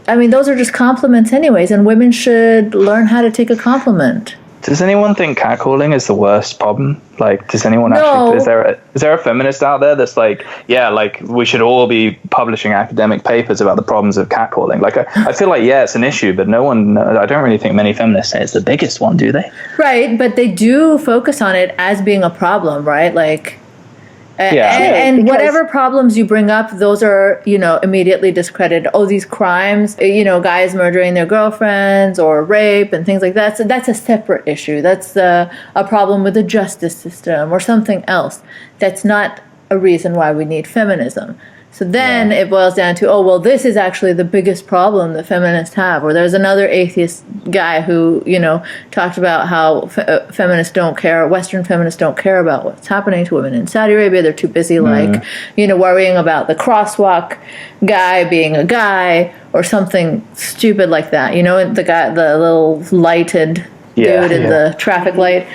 I mean, those are just compliments anyways, and women should learn how to take a compliment. Does anyone think catcalling is the worst problem? Like, does anyone actually, is there a feminist out there that's like, yeah, like, we should all be publishing academic papers about the problems of catcalling? Like, I feel like, yeah, it's an issue, but I don't really think many feminists say it's the biggest one, do they? Right, but they do focus on it as being a problem, right? Like, and whatever problems you bring up, those are, you know, immediately discredited. Oh, these crimes, you know, guys murdering their girlfriends or rape and things like that. So that's a separate issue. That's a problem with the justice system or something else. That's not a reason why we need feminism. So then it boils down to, oh, well, this is actually the biggest problem that feminists have. Or there's another atheist guy who, talked about how feminists don't care, Western feminists don't care about what's happening to women in Saudi Arabia. They're too busy, worrying about the crosswalk guy being a guy or something stupid like that. The little lighted dude in the traffic light.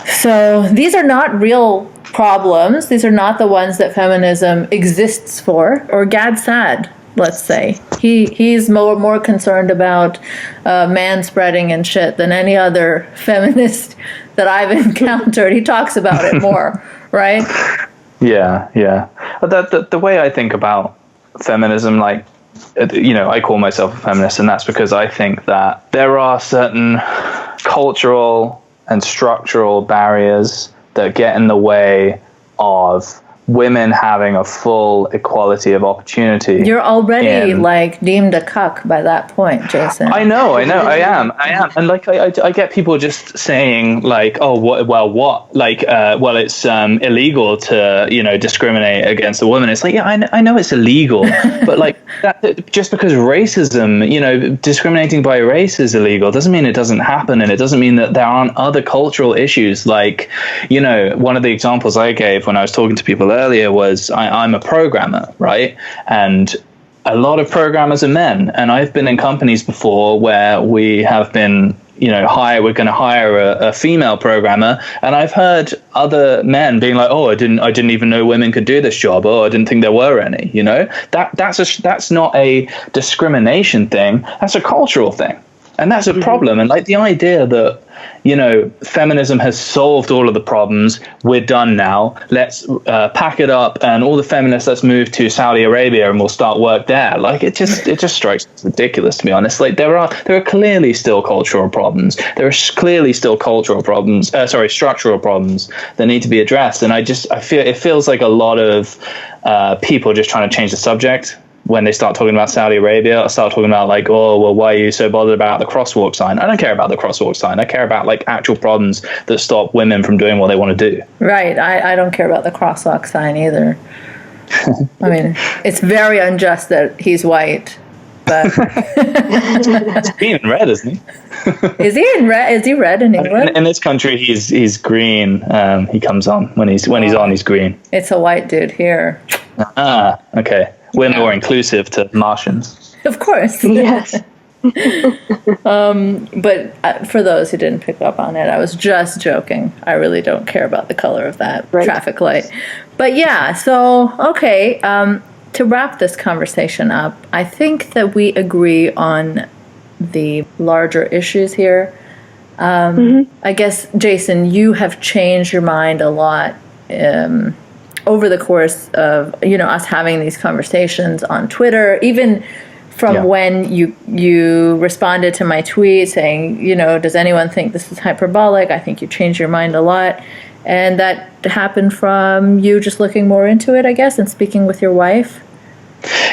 So these are not real problems. These are not the ones that feminism exists for. Or Gad Saad, let's say. He's more concerned about man-spreading and shit than any other feminist that I've encountered. He talks about it more, right? Yeah. The way I think about feminism, I call myself a feminist, and that's because I think that there are certain cultural and structural barriers that get in the way of women having a full equality of opportunity. You're already deemed a cuck by that point, Jason. I know, I am. And I get people just saying it's illegal to, discriminate against a woman. It's I know it's illegal, but that, just because racism, discriminating by race is illegal doesn't mean it doesn't happen. And it doesn't mean that there aren't other cultural issues. One of the examples I gave when I was talking to people earlier was I'm a programmer, right? And a lot of programmers are men, and I've been in companies before where we have been we're going to hire a female programmer, and I've heard other men being like, oh, I didn't even know women could do this job, or I didn't think there were any. That's not a discrimination thing, that's a cultural thing. And that's a problem. And the idea that, feminism has solved all of the problems, we're done now, let's pack it up, and all the feminists, let's move to Saudi Arabia and we'll start work there. It just strikes as ridiculous, to be honest. There are clearly still cultural problems. There are clearly still structural problems that need to be addressed. And I feel it feels like a lot of people just trying to change the subject when they start talking about Saudi Arabia, or start talking about why are you so bothered about the crosswalk sign? I don't care about the crosswalk sign. I care about actual problems that stop women from doing what they want to do. Right. I don't care about the crosswalk sign either. I mean, it's very unjust that he's white, but he's green and red, isn't he? Is he in red? Is he red in England? In this country, he's green. He comes on when he's on. He's green. It's a white dude here. Okay. We're more inclusive to Martians. Of course. Yes. But for those who didn't pick up on it, I was just joking. I really don't care about the color of that traffic light. But yeah, so, okay, to wrap this conversation up, I think that we agree on the larger issues here. I guess, Jason, you have changed your mind a lot over the course of us having these conversations on Twitter, even from when you responded to my tweet saying, does anyone think this is hyperbolic? I think you changed your mind a lot. And that happened from you just looking more into it, I guess, and speaking with your wife.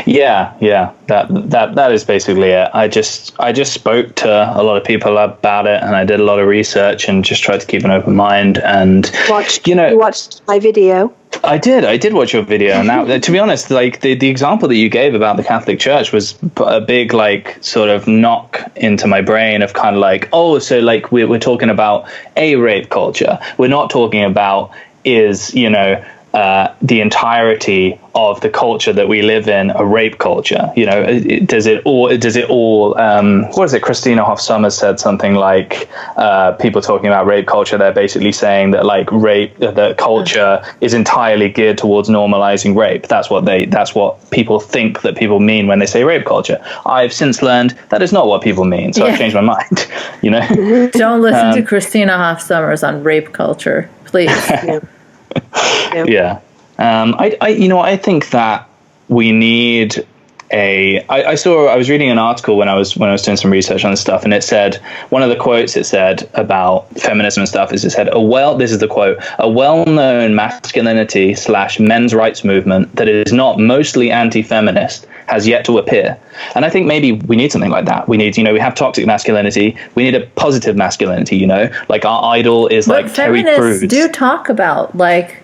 Yeah. That is basically it. I just spoke to a lot of people about it, and I did a lot of research and just tried to keep an open mind. And you watched my video. I did watch your video, and that, to be honest, the example that you gave about the Catholic Church was a big sort of knock into my brain of kind of we're talking about a rape culture. We're not talking about the entirety of the culture that we live in a rape culture. Does it all what is it, Christina Hoff Sommers said something people talking about rape culture, they're basically saying that the culture is entirely geared towards normalizing rape. That's what people think that people mean when they say rape culture. I've since learned that is not what people mean, so I've changed my mind. Don't listen to Christina Hoff Sommers on rape culture, please. Yeah. I think that we need I was reading an article when I was doing some research on this stuff, and it said, one of the quotes it said about feminism and stuff is, it said, this is the quote, a well-known masculinity / men's rights movement that is not mostly anti-feminist has yet to appear. And I think maybe we need something like that. We need, we have toxic masculinity. We need a positive masculinity, our idol is Terry Crews. Feminists do talk about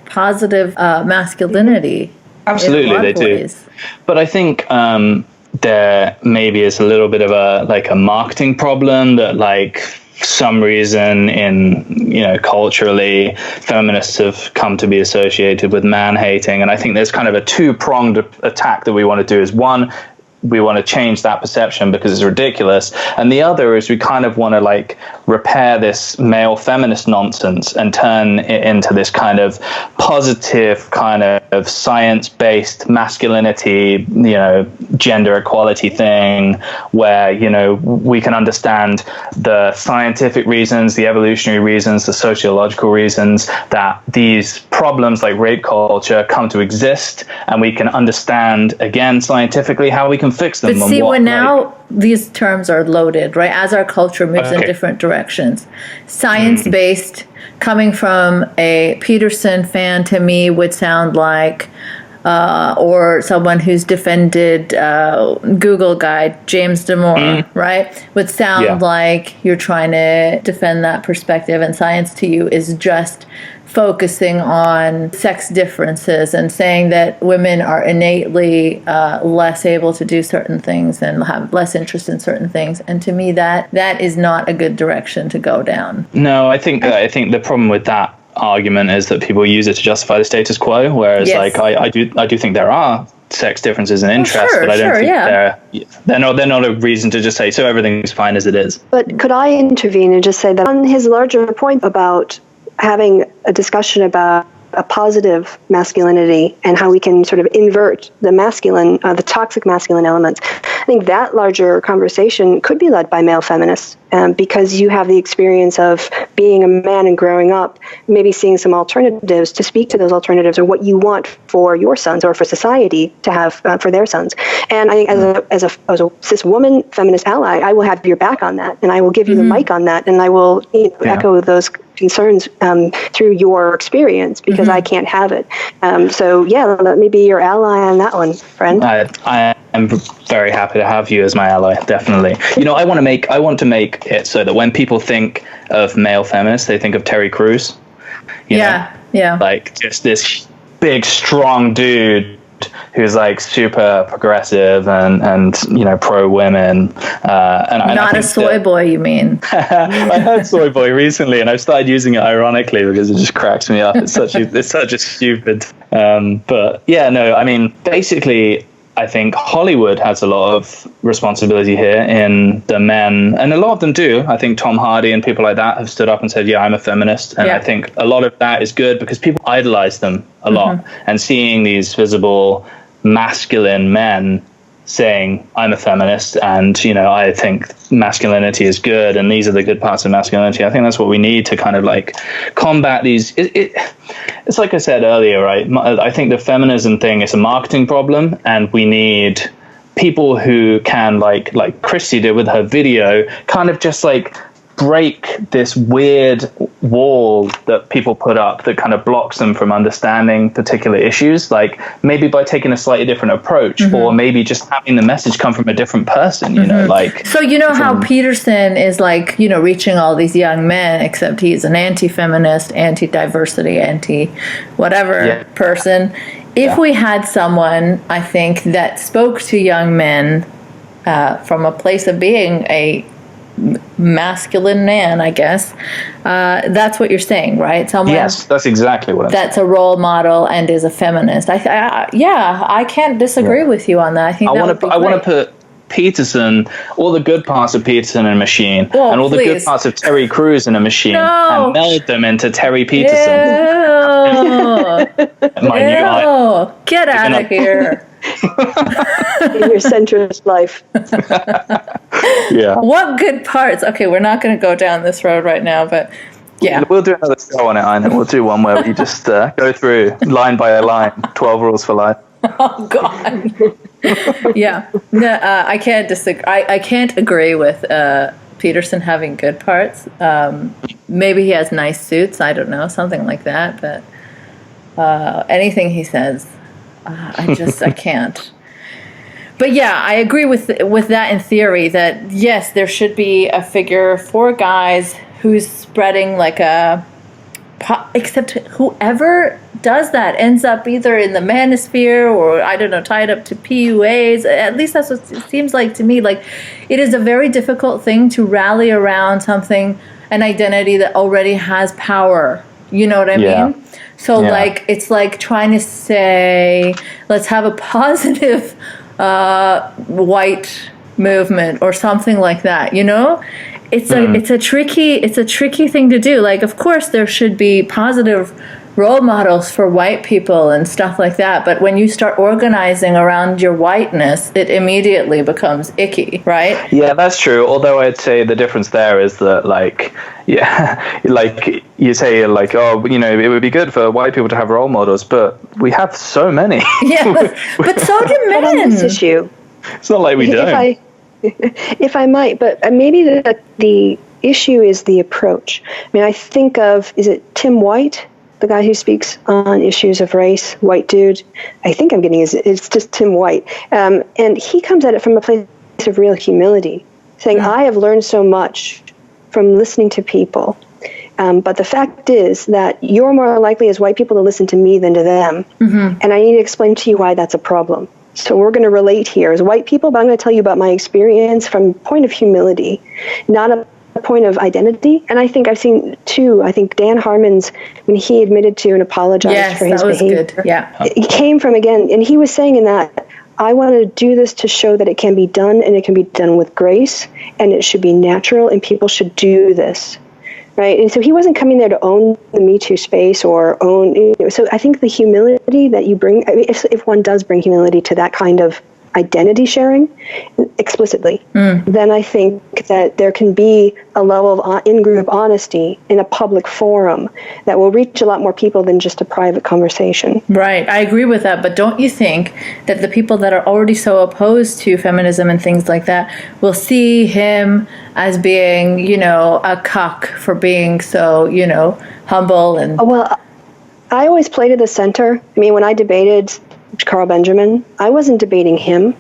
positive masculinity. Absolutely, they do. But I think there maybe is a little bit of a marketing problem that some reason culturally feminists have come to be associated with man hating. And I think there's kind of a two-pronged attack that we want to do. Is one, we want to change that perception because it's ridiculous, and the other is we kind of want to repair this male feminist nonsense and turn it into this kind of positive kind of science-based masculinity, gender equality thing, where we can understand the scientific reasons, the evolutionary reasons, the sociological reasons that these problems like rape culture come to exist, and we can understand again scientifically how we can fix them. But see, now these terms are loaded, right? As our culture moves in different directions. Science-based, coming from a Peterson fan to me would sound like, or someone who's defended Google guy, James Damore, right? Would sound like you're trying to defend that perspective, and science to you is just focusing on sex differences and saying that women are innately less able to do certain things and have less interest in certain things. And to me, that is not a good direction to go down. No, I think the problem with that argument is that people use it to justify the status quo, whereas I do think there are sex differences in interest, but I don't think they're not a reason to just say so everything's fine as it is. But could I intervene and just say that on his larger point about having a discussion about a positive masculinity and how we can sort of invert the masculine, the toxic masculine elements, I think that larger conversation could be led by male feminists, because you have the experience of being a man and growing up, maybe seeing some alternatives to speak to those alternatives, or what you want for your sons or for society to have for their sons. And I think as a cis woman feminist ally, I will have your back on that, and I will give you the mic on that, and I will echo those concerns through your experience, because I can't have it. So let me be your ally on that one, friend. I am very happy to have you as my ally, definitely. I want to make it so that when people think of male feminists, they think of Terry Crews. You know? Like just this big, strong dude who's super progressive and pro women. Not a soy boy, you mean? I heard soy boy recently, and I've started using it ironically because it just cracks me up. It's such a stupid. Basically, I think Hollywood has a lot of responsibility here in the men, and a lot of them do. I think Tom Hardy and people like that have stood up and said, I'm a feminist. And I think a lot of that is good because people idolize them a lot. And seeing these visible masculine men saying, I'm a feminist, and, I think masculinity is good, and these are the good parts of masculinity. I think that's what we need to kind of combat these. It's like I said earlier, right? I think the feminism thing is a marketing problem, and we need people who can, like Kristi did with her video, kind of just break this weird wall that people put up that kind of blocks them from understanding particular issues, maybe by taking a slightly different approach, or maybe just having the message come from a different person, So how Peterson is reaching all these young men, except he's an anti-feminist, anti-diversity, anti-whatever person. If we had someone, I think, that spoke to young men from a place of being a masculine man, I guess. That's what you're saying, right? Someone, yes, that's exactly what I'm saying. That's a role model and is a feminist. I can't disagree with you on that. I think I want to put Peterson, all the good parts of Peterson in a machine, and all the good parts of Terry Crews in a machine, and meld them into Terry Peterson. Get out of here. In your centrist life. What good parts? Okay, we're not going to go down this road right now, but we'll do another show on it. I know we'll do one where we just go through line by line 12 rules for life. Oh God. I can't disagree. I can't agree with Peterson having good parts. Maybe he has nice suits, I don't know, something like that, but anything he says, I can't. But I agree with that in theory, that yes, there should be a figure for guys who's spreading except whoever does that ends up either in the manosphere or, I don't know, tied up to PUAs. At least that's what it seems like to me. Like, it is a very difficult thing to rally around something, an identity that already has power. You know what I mean? So, like, it's like trying to say, let's have a positive white movement or something like that, you know? It's a tricky thing to do. Like, of course there should be positive role models for white people and stuff like that, but when you start organizing around your whiteness, it immediately becomes icky, right? Yeah, that's true. Although I'd say the difference there is that, like, like you say, like, oh, you know, it would be good for white people to have role models, but we have so many. Yeah, but so do men. But on this issue, it's not like we don't. If I might, but maybe the issue is the approach. I mean, I think of, is it Tim White, the guy who speaks on issues of race, white dude? I think I'm getting it's just Tim White. And he comes at it from a place of real humility, saying, I have learned so much from listening to people. But the fact is that you're more likely as white people to listen to me than to them. Mm-hmm. And I need to explain to you why that's a problem. So we're going to relate here as white people, but I'm going to tell you about my experience from a point of humility, not a point of identity. And I think I've seen too, I think Dan Harmon's, when he admitted to and apologized for his behavior, good. Yeah. It came from, again, and he was saying in that, I want to do this to show that it can be done, and it can be done with grace, and it should be natural, and people should do this. Right, and so he wasn't coming there to own the Me Too space or own. You know, so I think the humility that you bring, I mean, if one does bring humility to that kind of identity sharing explicitly, then I think that there can be a level of in-group honesty in a public forum that will reach a lot more people than just a private conversation. Right, I agree with that, but don't you think that the people that are already so opposed to feminism and things like that will see him as being, you know, a cuck for being so, you know, humble and... Well, I always played at the center. I mean, when I debated Carl Benjamin, I wasn't debating him.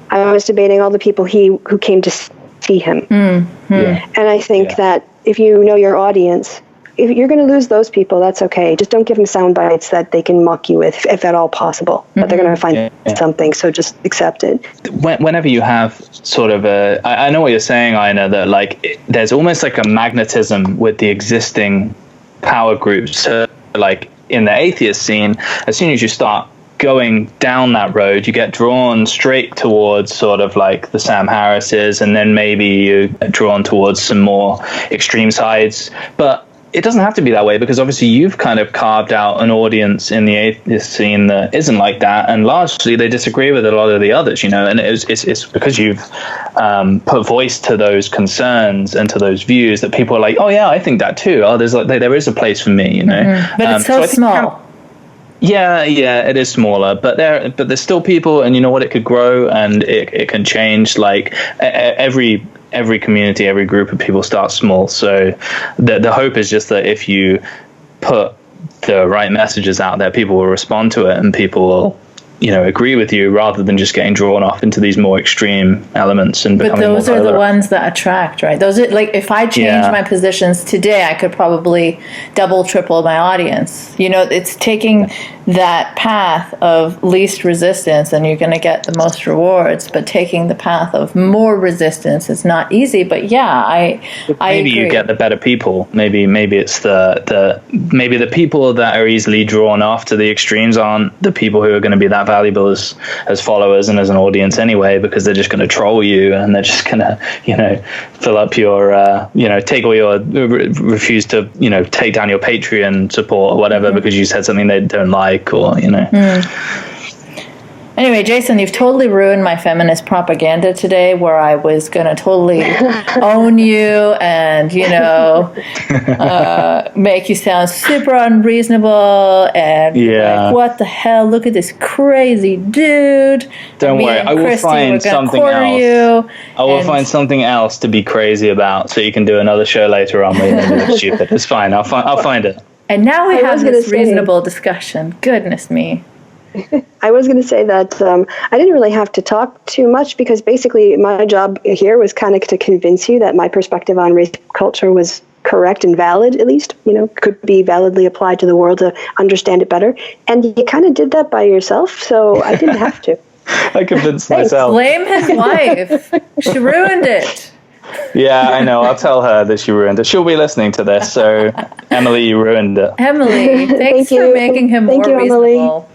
I was debating all the people who came to see him. Mm-hmm. Yeah. And I think that if you know your audience, if you're going to lose those people, that's okay. Just don't give them sound bites that they can mock you with, if at all possible. But they're going to find something, so just accept it. Whenever you have sort of I know what you're saying, Ina, that like there's almost like a magnetism with the existing power groups. So like in the atheist scene, as soon as you start going down that road, you get drawn straight towards sort of like the Sam Harris's, and then maybe you get drawn towards some more extreme sides. But it doesn't have to be that way, because obviously you've kind of carved out an audience in the atheist scene that isn't like that, and largely they disagree with a lot of the others, you know, and it's because you've put voice to those concerns and to those views that people are like, oh yeah, I think that too. Oh, there is a place for me, you know. Mm-hmm. But it's so small. Yeah, it is smaller, but there's still people, and you know what, it could grow and it can change. Like every community, every group of people start small. So the hope is just that if you put the right messages out there, people will respond to it, and people will, you know, agree with you, rather than just getting drawn off into these more extreme elements and becoming more. But those are the ones that attract, right? Those are, like, if I change my positions today, I could probably double, triple my audience. You know, it's taking that path of least resistance, and you're going to get the most rewards. But taking the path of more resistance is not easy. But yeah, I maybe agree. You get the better people. Maybe it's maybe the people that are easily drawn off to the extremes aren't the people who are going to be that valuable as followers and as an audience anyway, because they're just going to troll you, and they're just going to, you know, fill up your take all your refuse to, you know, take down your Patreon support or whatever because you said something they don't like, or, you know. Anyway, Jason, you've totally ruined my feminist propaganda today, where I was going to totally own you and, you know, make you sound super unreasonable and like, what the hell? Look at this crazy dude. Don't worry, I will find something else. I will find something else to be crazy about, so you can do another show later on where you look stupid. It's fine. I'll find it. And now we have this reasonable discussion. Goodness me. I was going to say that I didn't really have to talk too much, because basically my job here was kind of to convince you that my perspective on rape culture was correct and valid, at least, could be validly applied to the world to understand it better. And you kind of did that by yourself, so I didn't have to. I convinced myself. Blame his wife. She ruined it. Yeah, I know. I'll tell her that she ruined it. She'll be listening to this, so Emily, you ruined it. Emily, thanks for making him more reasonable.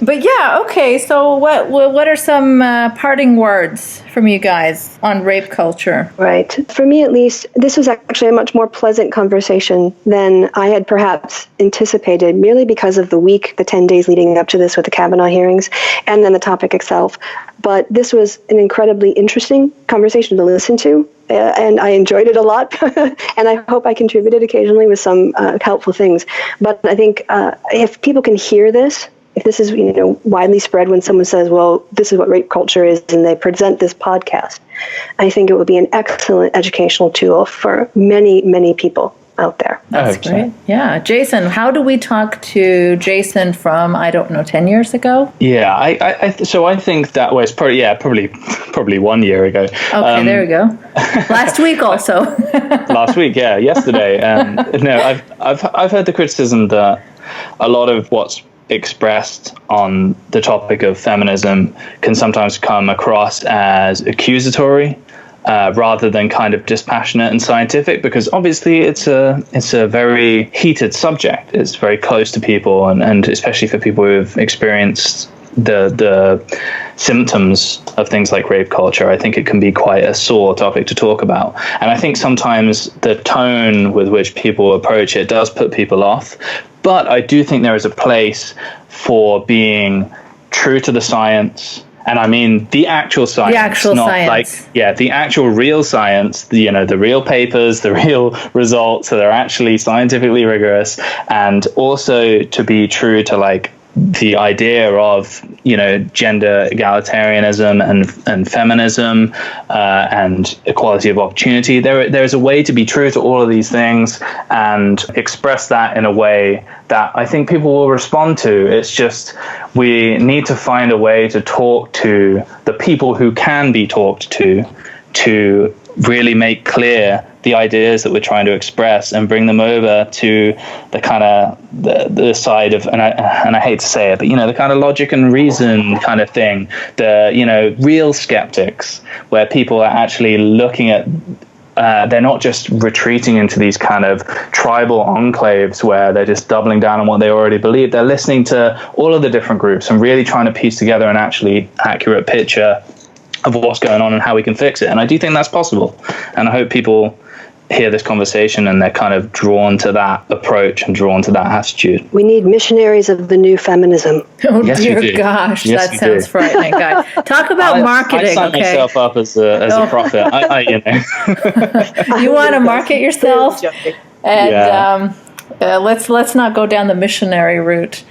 But yeah, okay, so what are some parting words from you guys on rape culture? Right. For me, at least, this was actually a much more pleasant conversation than I had perhaps anticipated, merely because of the 10 days leading up to this with the Kavanaugh hearings, and then the topic itself. But this was an incredibly interesting conversation to listen to. And I enjoyed it a lot, and I hope I contributed occasionally with some helpful things. But I think if people can hear this, if this is widely spread when someone says, well, this is what rape culture is, and they present this podcast, I think it would be an excellent educational tool for many, many people out there. That's great. Yeah. Jason, how do we talk to Jason from, 10 years ago? Yeah, so I think that was probably 1 year ago. Okay, there we go. Last week also. Last week, yeah, yesterday. No, I've heard the criticism that a lot of what's expressed on the topic of feminism can sometimes come across as accusatory, rather than kind of dispassionate and scientific, because obviously it's a very heated subject. It's very close to people, and especially for people who have experienced the symptoms of things like rape culture, I think it can be quite a sore topic to talk about. And I think sometimes the tone with which people approach it does put people off. But I do think there is a place for being true to the science. And I mean the actual science, the actual real science, the real papers, the real results that are actually scientifically rigorous, and also to be true to the idea of gender egalitarianism and feminism and equality of opportunity. There's a way to be true to all of these things and express that in a way that I think people will respond to. It's just we need to find a way to talk to the people who can be talked to really make clear the ideas that we're trying to express and bring them over to the kind of the side of, and I hate to say it, but the kind of logic and reason kind of thing, the real skeptics, where people are actually looking at they're not just retreating into these kind of tribal enclaves where they're just doubling down on what they already believe. They're listening to all of the different groups and really trying to piece together an actually accurate picture of what's going on and how we can fix it. And I do think that's possible. And I hope people hear this conversation and they're kind of drawn to that approach and drawn to that attitude. We need missionaries of the new feminism. Oh, yes, dear gosh, yes, that sounds frightening, guy. Talk about marketing. I sign myself up as a prophet. You want to market yourself? And let's not go down the missionary route.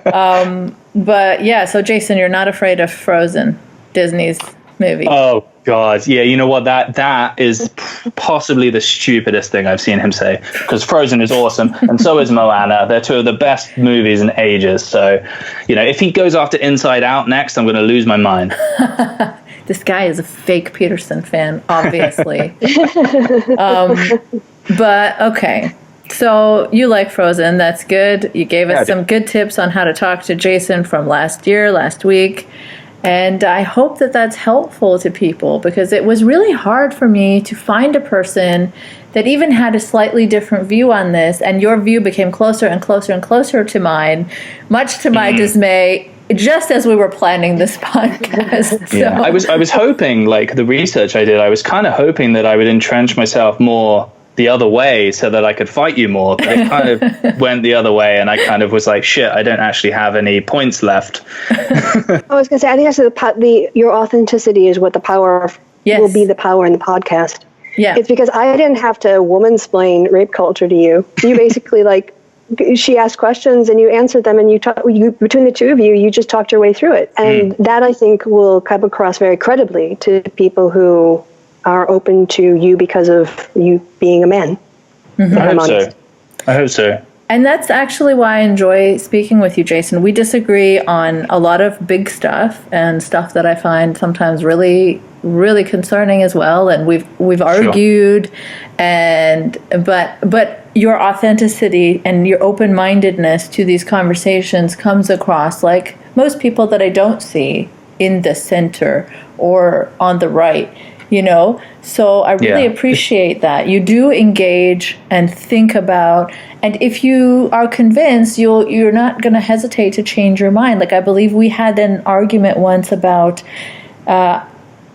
But yeah, so Jason, you're not afraid of Frozen, Disney's movie. Oh God, yeah. You know what? That is possibly the stupidest thing I've seen him say. Because Frozen is awesome, and so is Moana. They're two of the best movies in ages. So, if he goes after Inside Out next, I'm going to lose my mind. This guy is a fake Peterson fan, obviously. But okay. So you like Frozen. That's good. You gave us some good tips on how to talk to Jason from last week. And I hope that that's helpful to people, because it was really hard for me to find a person that even had a slightly different view on this. And your view became closer and closer and closer to mine, much to my dismay, just as we were planning this podcast. So. Yeah, I was hoping, the research I did, I was kind of hoping that I would entrench myself more the other way so that I could fight you more, but it kind of went the other way, and I kind of was like, shit, I don't actually have any points left. I was going to say, I think actually your authenticity is what the power will be, the power in the podcast. Yeah. It's because I didn't have to woman-splain rape culture to you. You basically she asked questions and you answered them, and between the two of you, you just talked your way through it. And that, I think, will come across very credibly to people who are open to you because of you being a man. Mm-hmm. I hope so. And that's actually why I enjoy speaking with you, Jason. We disagree on a lot of big stuff and stuff that I find sometimes really, really concerning as well, and we've argued, but your authenticity and your open-mindedness to these conversations comes across like most people that I don't see in the center or on the right, So I really appreciate that. You do engage and think about, and if you are convinced, you're not going to hesitate to change your mind. Like, I believe we had an argument once about how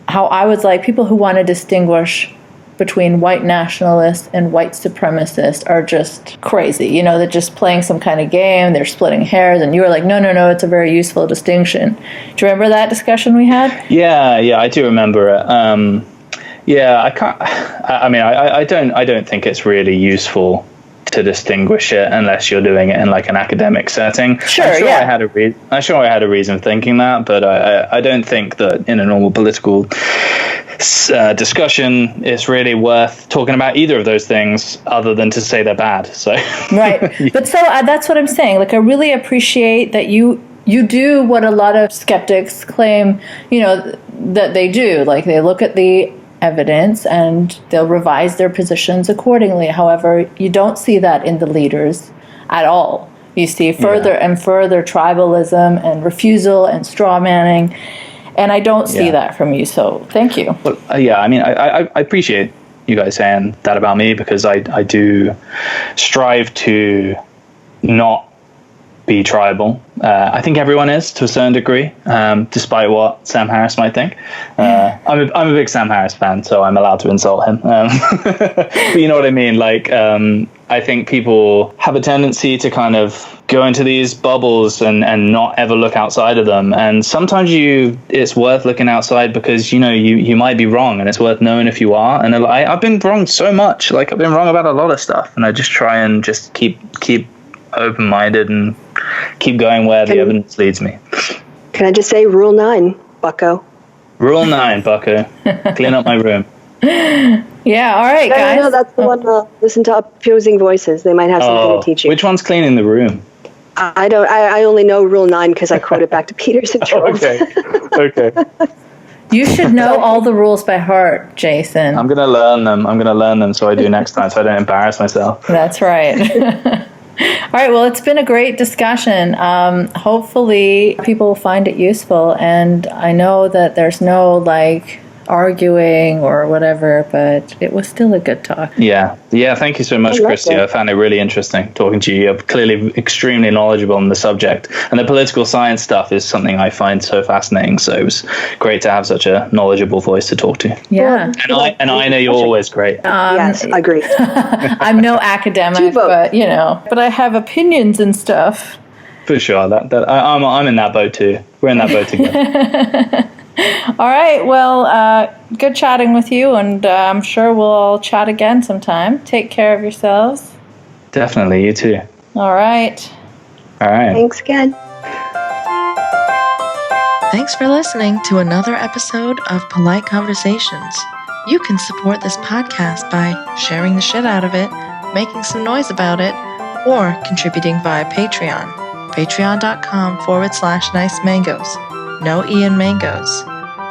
I was like, people who want to distinguish between white nationalists and white supremacists are just crazy. They're just playing some kind of game. They're splitting hairs. And you were like, no, it's a very useful distinction. Do you remember that discussion we had? Yeah, I do remember it. I can't. I don't think it's really useful to distinguish it unless you're doing it in like an academic setting. Sure, I'm sure I had a reason for thinking that, but I don't think that in a normal political discussion it's really worth talking about either of those things other than to say they're bad. So right, but so that's what I'm saying. Like, I really appreciate that you do what a lot of skeptics claim, that they do. Like, they look at the evidence and they'll revise their positions accordingly. However, you don't see that in the leaders at all. You see further and further tribalism and refusal and straw manning, and I don't see that from you. So thank you. Well, I appreciate you guys saying that about me, because I do strive to not be tribal. I think everyone is to a certain degree, despite what Sam Harris might think. I'm a big Sam Harris fan, so I'm allowed to insult him. But you know what I mean? Like, I think people have a tendency to kind of go into these bubbles and not ever look outside of them. And sometimes it's worth looking outside because, you might be wrong, and it's worth knowing if you are. And I've been wrong so much. Like, I've been wrong about a lot of stuff, and I just try and just keep open-minded and keep going where the evidence leads me. Can I just say Rule 9, bucko? Rule 9, bucko. Clean up my room. Yeah, all right, guys. No, that's the one. Listen to opposing voices. They might have something to teach you. Which one's cleaning the room? I don't. I only know Rule 9 because I quote it back to Peterson. Okay. You should know all the rules by heart, Jason. I'm going to learn them so I do next time, so I don't embarrass myself. That's right. All right, well, it's been a great discussion. Hopefully people will find it useful, and I know that there's no arguing or whatever, but it was still a good talk. Yeah, thank you so much, Kristi. I found it really interesting talking to you. You're clearly extremely knowledgeable on the subject, and the political science stuff is something I find so fascinating, so it was great to have such a knowledgeable voice to talk to. Yeah. And I know you're always great. Yes, I agree. I'm no academic, but I have opinions and stuff. For sure. I'm in that boat too. We're in that boat together. All right, well, good chatting with you, and I'm sure we'll chat again sometime. Take care of yourselves. Definitely, you too. All right. Thanks again. Thanks for listening to another episode of Polite Conversations. You can support this podcast by sharing the shit out of it, making some noise about it, or contributing via Patreon. Patreon.com/nicemangoes. No E in mangoes.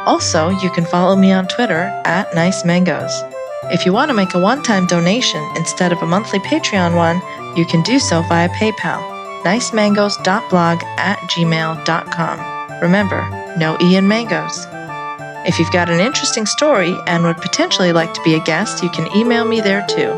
Also, you can follow me on Twitter @nicemangoes. If you want to make a one-time donation instead of a monthly Patreon one, you can do so via PayPal. nicemangoes.blog@gmail.com. Remember, no E in mangoes. If you've got an interesting story and would potentially like to be a guest, you can email me there too.